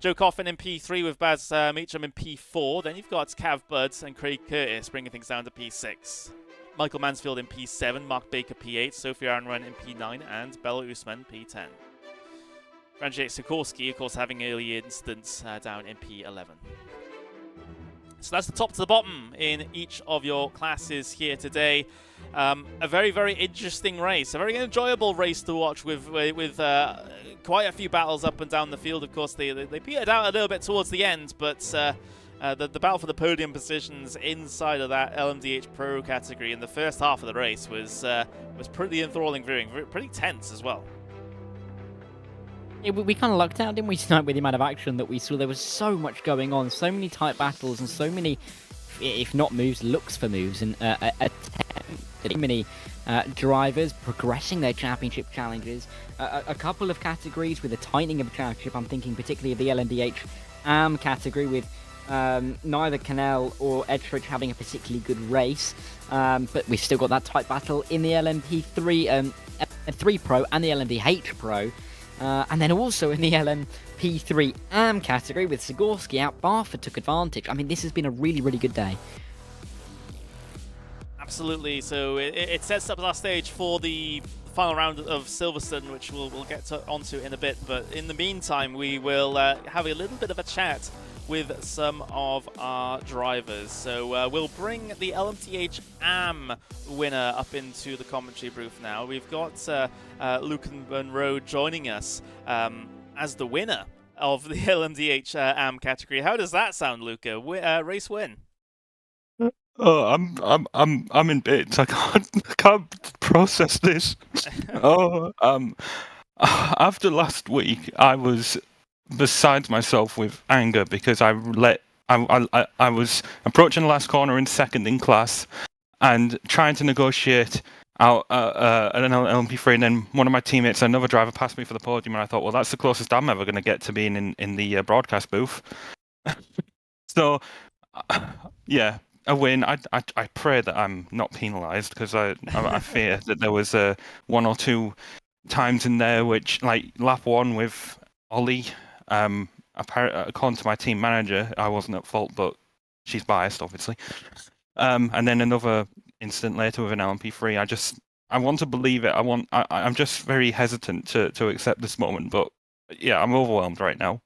Joe Coffin in P3 with Baz Meacham in P4. Then you've got Cav Buds and Craig Curtis bringing things down to P6. Michael Mansfield in P7, Mark Baker P8, Sophie Aronrun in P9, and Bella Usman P10. Franziszek Sikorsky, of course, having early incidents down in P11. So that's the top to the bottom in each of your classes here today. A very, very interesting race. A very enjoyable race to watch with quite a few battles up and down the field. Of course, they petered out a little bit towards the end, but the battle for the podium positions inside of that LMDh Pro category in the first half of the race was pretty enthralling viewing, pretty tense as well. Yeah, we kind of lucked out, didn't we, tonight, with the amount of action that we saw. There was so much going on, so many tight battles, and so many, if not moves, looks for moves, and many drivers progressing their championship challenges. A couple of categories with a tightening of the championship. I'm thinking particularly of the LMDh AM category with neither Cannell or Ettridge having a particularly good race, but we've still got that tight battle in the LMP3 Pro and the LMDh Pro. And then also in the LMP3 AM category with Sikorsky out, Barford took advantage. I mean, this has been a really, really good day. Absolutely. So it sets up our stage for the final round of Silverstone, which we'll get onto in a bit. But in the meantime, we will have a little bit of a chat with some of our drivers. So we'll bring the LMDh AM winner up into the commentary booth now. We've got Luke Monroe joining us as the winner of the LMDh AM category. How does that sound, Luca? Race win. Oh, I'm in bits. I can't process this. After last week, I was beside myself with anger because I was approaching the last corner in second in class and trying to negotiate out an LMP3, and then one of my teammates, another driver, passed me for the podium, and I thought, well, that's the closest I'm ever going to get to being in the broadcast booth. So, yeah. A win. I pray that I'm not penalised because I fear that there was one or two times in there which, like lap 1 with Ollie, according to my team manager, I wasn't at fault, but she's biased, obviously. And then another incident later with an LMP3. I want to believe it. I'm just very hesitant to accept this moment, but yeah, I'm overwhelmed right now.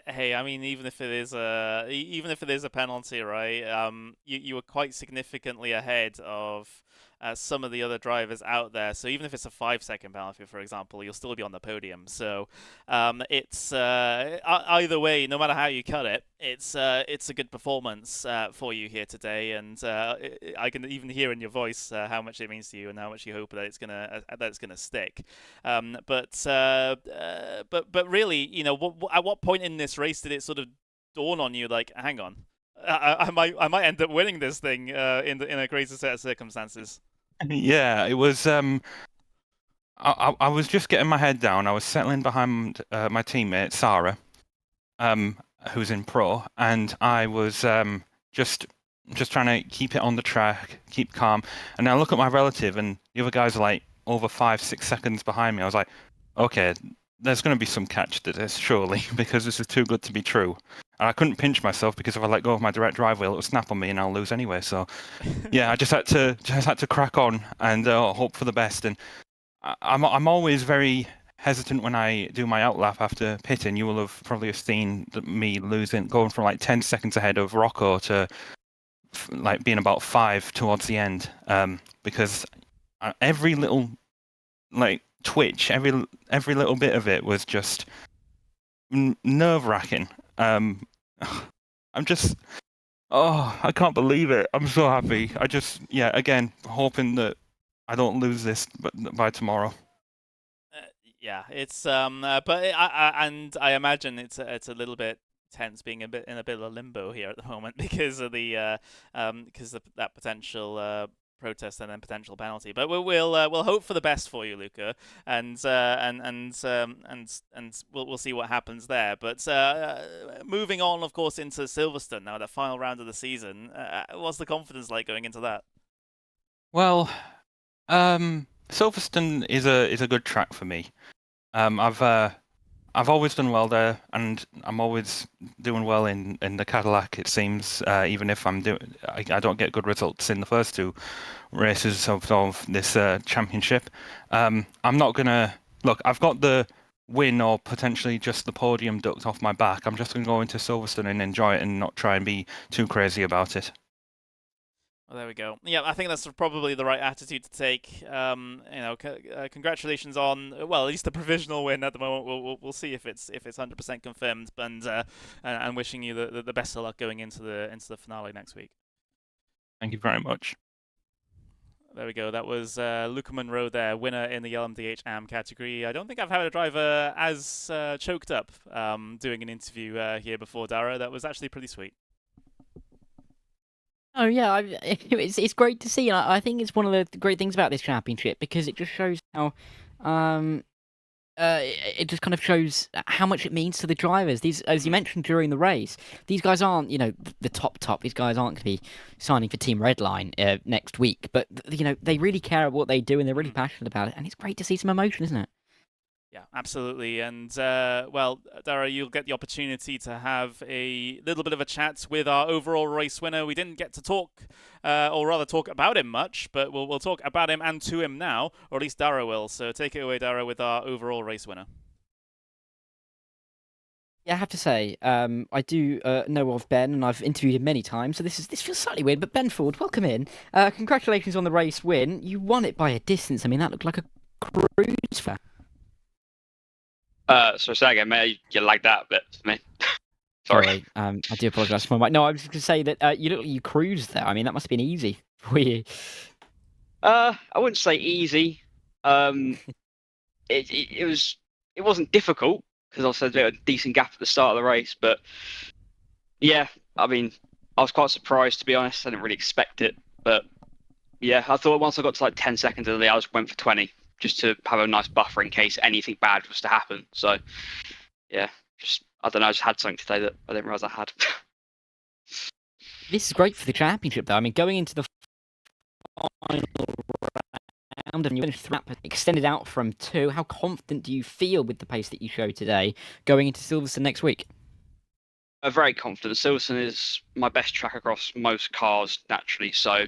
Hey, I mean, even if it is a penalty, right? You were quite significantly ahead of some of the other drivers out there. So even if it's a 5-second penalty, for example, you'll still be on the podium. So it's either way, no matter how you cut it, it's a good performance for you here today. And I can even hear in your voice how much it means to you and how much you hope that it's gonna stick. But really, you know, at what point in this race did it sort of dawn on you, like, hang on, I might end up winning this thing in a crazy set of circumstances? Yeah, it was. I was just getting my head down. I was settling behind my teammate Sarah, who's in pro, and I was just trying to keep it on the track, keep calm. And I look at my relative, and the other guys are like over 5-6 seconds behind me. I was like, okay, there's going to be some catch to this, surely, because this is too good to be true. And I couldn't pinch myself because if I let go of my direct drive wheel, it would snap on me and I'll lose anyway. So, yeah, I just had to crack on and hope for the best. And I'm always very hesitant when I do my outlap after pitting. You will have probably seen me going from like 10 seconds ahead of Rocco to like being about 5 towards the end, because every little like twitch, every little bit of it was just nerve-wracking. I'm just, oh, I can't believe it. I'm so happy. Again, hoping that I don't lose this by tomorrow. Yeah, it's but I imagine it's a little bit tense being in a bit of a limbo here at the moment because of that potential protest and then potential penalty. But we'll hope for the best for you, Luca, and we'll see what happens there. But moving on, of course, into Silverstone now, the final round of the season. What's the confidence like going into that? Well, Silverstone is a good track for me. I've always done well there, and I'm always doing well in the Cadillac. It seems, even if I don't get good results in the first two races of this championship. I'm not gonna look. I've got the win or potentially just the podium ducked off my back. I'm just gonna go into Silverstone and enjoy it and not try and be too crazy about it. Well, there we go. Yeah, I think that's probably the right attitude to take. Congratulations on, well, at least the provisional win at the moment. We'll see if it's 100% confirmed, and wishing you the best of luck going into the finale next week. Thank you very much. There we go. That was Luca Monroe there, winner in the LMDh AM category. I don't think I've had a driver as choked up doing an interview here before, Dara. That was actually pretty sweet. Oh yeah, it's great to see. I think it's one of the great things about this championship because it just shows how, it just kind of shows how much it means to the drivers. These, as you mentioned during the race, these guys aren't, the top. These guys aren't going to be signing for Team Redline next week, but they really care about what they do and they're really passionate about it. And it's great to see some emotion, isn't it? Yeah, absolutely. And, well, Dara, you'll get the opportunity to have a little bit of a chat with our overall race winner. We didn't get to talk, or rather talk about him much, but we'll talk about him and to him now, or at least Dara will. So take it away, Dara, with our overall race winner. Yeah, I have to say, I do know of Ben, and I've interviewed him many times, so this feels slightly weird. But Ben Ford, welcome in. Congratulations on the race win. You won it by a distance. I mean, that looked like a cruise for. So say again, mate. You like that a bit for me? Sorry. I do apologise for my mic. No, I was just going to say that you cruised there. I mean, that must have been easy for you. I wouldn't say easy. It wasn't difficult because I said a decent gap at the start of the race, but yeah, I mean, I was quite surprised to be honest. I didn't really expect it, but yeah, I thought once I got to like 10 seconds of the lead, I just went for 20. Just to have a nice buffer in case anything bad was to happen. So, yeah, I don't know, I just had something today that I didn't realise I had. This is great for the championship, though. I mean, going into the final round and you finished extended out from 2, how confident do you feel with the pace that you showed today going into Silverstone next week? I'm very confident. Silverstone is my best track across most cars, naturally, so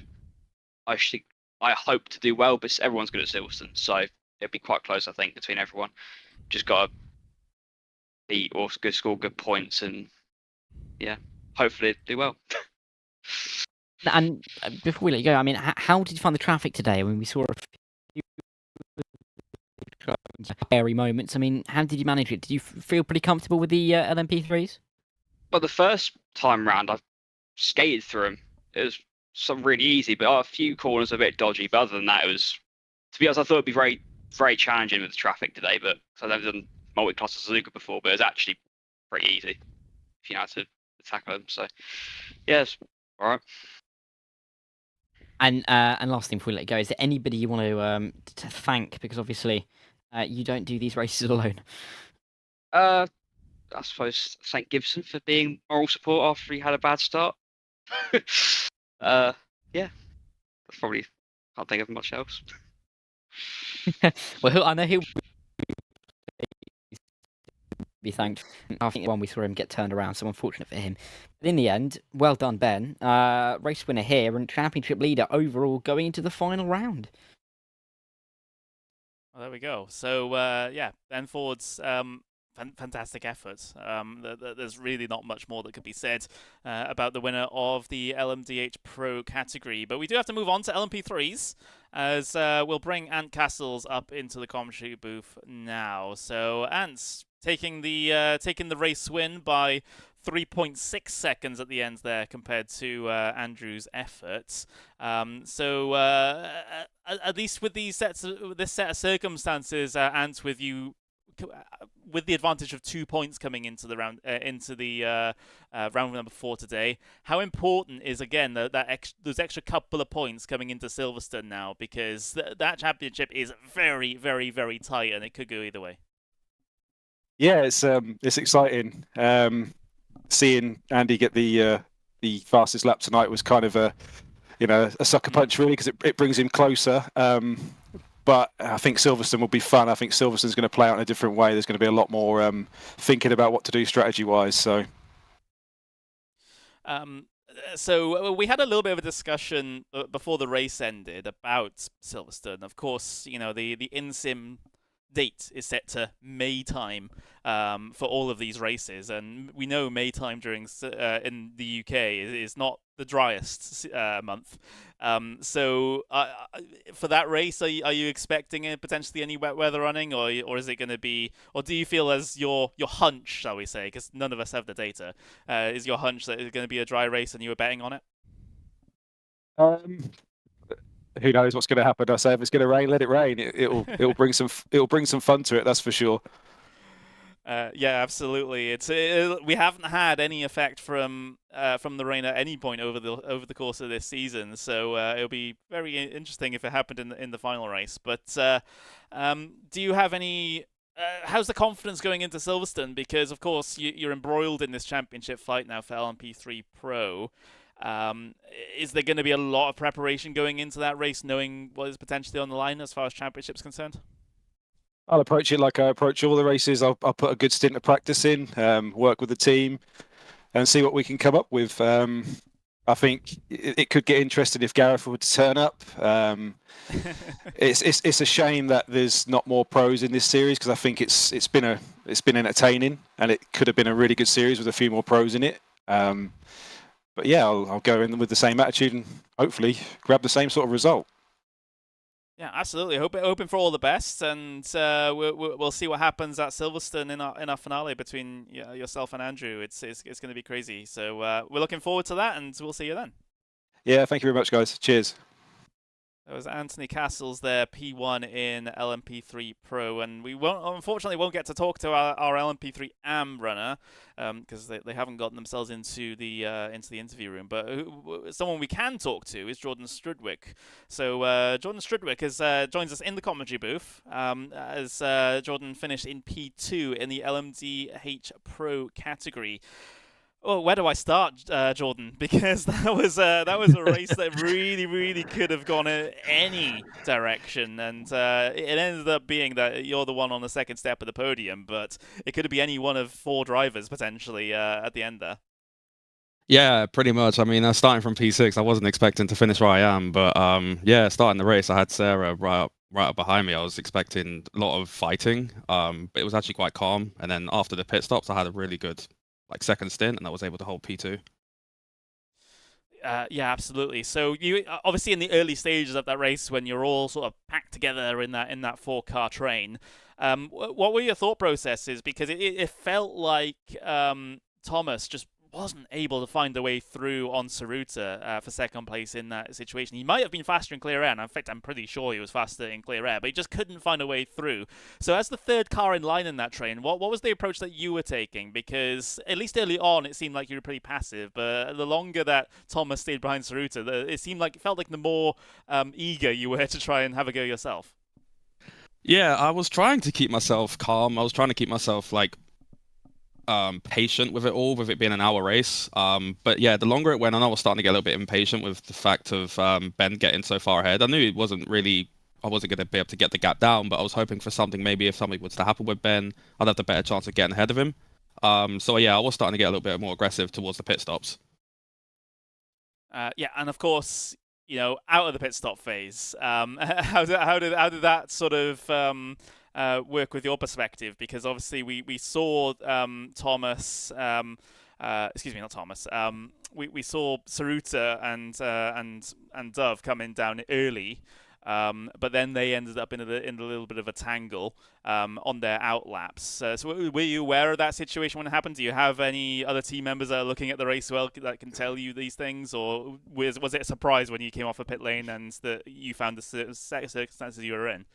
I hope to do well, but everyone's good at Silverstone, so it'll be quite close, I think, between everyone. Just got to beat or score good points, and yeah, hopefully do well. And before we let you go, I mean, how did you find the traffic today? I mean, we saw a few scary moments. I mean, how did you manage it? Did you feel pretty comfortable with the LMP3s? Well, the first time round, I skated through them. It was some really easy, but a few corners a bit dodgy. But other than that, it was, to be honest, I thought it'd be very, very challenging with the traffic today. But I've never done multi-class Suzuka before, but it was actually pretty easy if you know how to tackle them. So yeah, it's all right. And last thing before we let you go, is there anybody you want to thank? Because obviously You don't do these races alone. I suppose thank Gibson for being moral support after he had a bad start. Yeah, that's probably can't think of much else. Well, I know he'll be thanked. I think when we saw him get turned around, so unfortunate for him. But in the end, well done, Ben. Race winner here and championship leader overall going into the final round. Well, there we go. So, yeah, Ben Ford's fantastic effort. There's really not much more that could be said about the winner of the LMDh Pro category. But we do have to move on to LMP3s, as we'll bring Ant Castles up into the commentary booth now. So, Ant's taking the race win by 3.6 seconds at the end there compared to Andrew's efforts. So at least with this set of circumstances, Ant, with you with the advantage of 2 points coming into the round round number 4 today, how important is again those extra couple of points coming into Silverstone now, because that championship is very, very, very tight and it could go either way. Yeah, it's exciting. Seeing Andy get the fastest lap tonight was kind of a sucker punch, really, because it brings him closer. But I think Silverstone will be fun. I think Silverstone's going to play out in a different way. There's going to be a lot more thinking about what to do strategy-wise. So we had a little bit of a discussion before the race ended about Silverstone. Of course, the in-sim date is set to May time for all of these races, and we know May time during in the UK is not the driest month. So for that race, are you expecting potentially any wet weather running, or is it going to be, or do you feel as your hunch, shall we say, because none of us have the data, is your hunch that it's going to be a dry race and you were betting on it? Who knows what's going to happen? I say if it's going to rain, let it rain. It'll bring some fun to it. That's for sure. Yeah, absolutely. We haven't had any effect from the rain at any point over the course of this season, so it'll be very interesting if it happened in the final race. But do you have any? How's the confidence going into Silverstone? Because of course you're embroiled in this championship fight now for LMP3 Pro. Is there going to be a lot of preparation going into that race, knowing what is potentially on the line as far as championship's concerned? I'll approach it like I approach all the races. I'll put a good stint of practice in, work with the team, and see what we can come up with. I think it could get interesting if Gareth would turn up. It's a shame that there's not more pros in this series, because I think it's been entertaining, and it could have been a really good series with a few more pros in it. But yeah, I'll go in with the same attitude and hopefully grab the same sort of result. Yeah, absolutely. Hoping for all the best, and we'll see what happens at Silverstone in our finale between yourself and Andrew. It's going to be crazy. So we're looking forward to that, and we'll see you then. Yeah, thank you very much, guys. Cheers. There was Anthony Castles there, P1 in LMP3 Pro, and we unfortunately won't get to talk to our LMP3 AM runner because they haven't gotten themselves into the interview room. But someone we can talk to is Jordan Strudwick. So Jordan Strudwick joins us in the commentary booth as Jordan finished in P2 in the LMDh Pro category. Well, where do I start, Jordan? Because that was a race that really, really could have gone in any direction, and it ended up being that you're the one on the second step of the podium, but it could have been any one of 4 drivers potentially at the end there. Yeah, pretty much. I mean, starting from P6, I wasn't expecting to finish where I am, but yeah, starting the race, I had Sarah right up behind me. I was expecting a lot of fighting, but it was actually quite calm. And then after the pit stops, I had a really good second stint, and I was able to hold P2. Yeah, absolutely. So you obviously in the early stages of that race, when you're all sort of packed together in that 4-car train, what were your thought processes? Because it felt like Thomas just wasn't able to find a way through on Suzuka for second place in that situation. He might have been faster in clear air, and in fact, I'm pretty sure he was faster in clear air, but he just couldn't find a way through. So as the third car in line in that train, what was the approach that you were taking? Because at least early on, it seemed like you were pretty passive, but the longer that Thomas stayed behind Suzuka, it felt like the more eager you were to try and have a go yourself. Yeah, I was trying to keep myself calm. I was trying to keep myself like patient with it all, with it being an hour race. But yeah, the longer it went on, I was starting to get a little bit impatient with the fact of Ben getting so far ahead. I knew I wasn't going to be able to get the gap down, but I was hoping for something. Maybe if something was to happen with Ben, I'd have the better chance of getting ahead of him. So yeah, I was starting to get a little bit more aggressive towards the pit stops. Yeah, and of course, out of the pit stop phase, how did that sort of work with your perspective? Because obviously we saw Thomas, excuse me, not Thomas. We saw Saruta and Dove coming down early. But then they ended up in a little bit of a tangle on their outlaps. So were you aware of that situation when it happened? Do you have any other team members that are looking at the race well that can tell you these things, or was it a surprise when you came off a pit lane and that you found the circumstances you were in?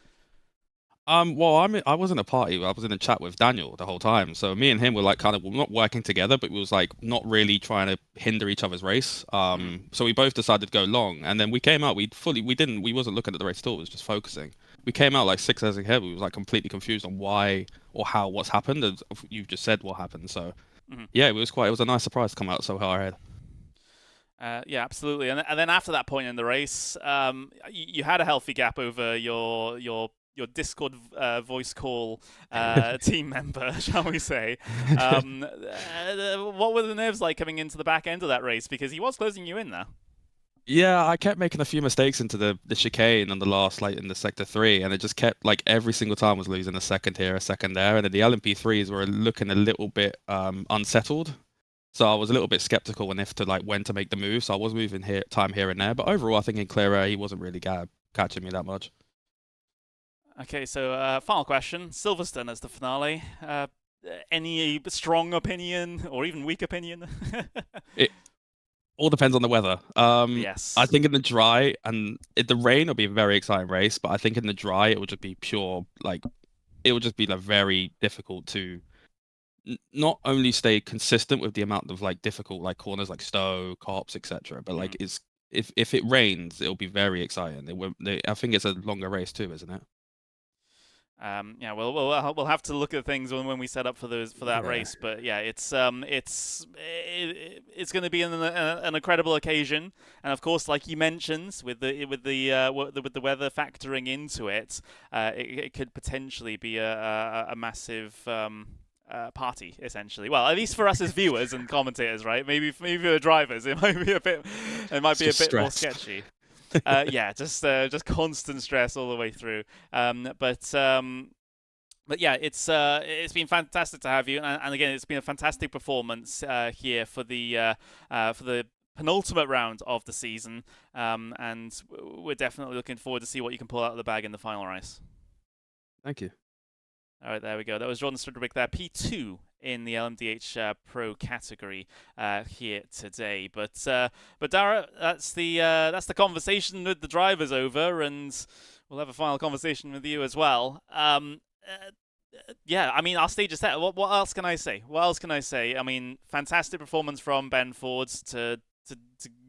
Well, I was in a party. I was in a chat with Daniel the whole time. So me and him were like kind of not working together, but we was like not really trying to hinder each other's race. So we both decided to go long, and then we came out. We wasn't looking at the race at all. We was just focusing. We came out like 6 hours ahead. We was like completely confused on why or how what's happened. And you've just said what happened. So yeah, it was a nice surprise to come out so far ahead. Yeah, absolutely. And then after that point in the race, you had a healthy gap over your Discord voice call team member, shall we say. What were the nerves like coming into the back end of that race? Because he was closing you in there. Yeah, I kept making a few mistakes into the chicane on the last, like in the sector 3, and it just kept like every single time was losing a second here, a second there, and then the LMP3s were looking a little bit unsettled. So I was a little bit skeptical when to make the move. So I was moving time here and there, but overall, I think in clear air he wasn't really catching me that much. Okay, so final question. Silverstone as the finale. Any strong opinion or even weak opinion? It all depends on the weather. Yes. I think in the dry and the rain will be a very exciting race, but I think in the dry it will just be pure, like, it will just be like very difficult to not only stay consistent with the amount of like difficult like corners like Stowe, Cops, etc. But like if it rains, it'll be very exciting. I think it's a longer race too, isn't it? Yeah, we'll have to look at things when we set up for that race. But yeah, it's going to be an incredible occasion, and of course, like you mentioned, with the weather factoring into it, it could potentially be a massive party, essentially. Well, at least for us as viewers and commentators, right? Maybe for the drivers, it might be a bit more sketchy. Yeah, just constant stress all the way through. But yeah, it's been fantastic to have you, and again, it's been a fantastic performance here for the penultimate round of the season, and we're definitely looking forward to see what you can pull out of the bag in the final race. Thank you. All right, there we go. That was Jordan Strudwick there, P2 in the LMDh Pro category here today. But Dara, that's the conversation with the drivers over, and we'll have a final conversation with you as well. Yeah, I mean, our stage is set. What else can I say? I mean, fantastic performance from Ben Fords to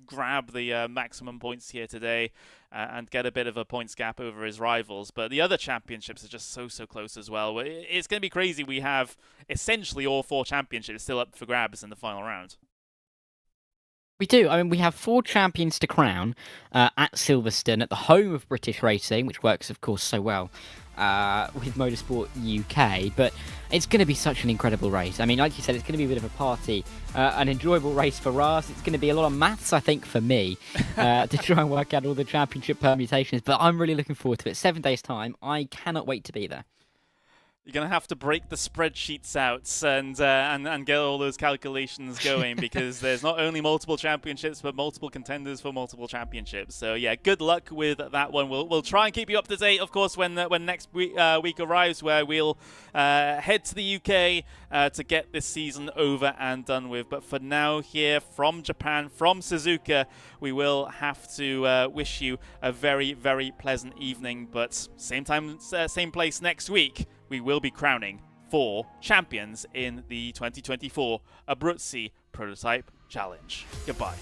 grab the maximum points here today and get a bit of a points gap over his rivals. But the other championships are just so close as well. It's going to be crazy. We have essentially all 4 championships still up for grabs in the final round. We do. I mean, we have 4 champions to crown at Silverstone, at the home of British racing, which works, of course, so well with Motorsport UK. But it's going to be such an incredible race. I mean, like you said, it's going to be a bit of a party, an enjoyable race for us. It's going to be a lot of maths, I think, for me to try and work out all the championship permutations. But I'm really looking forward to it. 7 days' time. I cannot wait to be there. You're going to have to break the spreadsheets out and get all those calculations going, because there's not only multiple championships, but multiple contenders for multiple championships. So yeah, good luck with that one. We'll try and keep you up to date, of course, when next week arrives, where we'll head to the UK to get this season over and done with. But for now, here from Japan, from Suzuka, we will have to wish you a very, very pleasant evening. But same time, same place next week, we will be crowning 4 champions in the 2024 Abruzzi Prototype Challenge. Goodbye.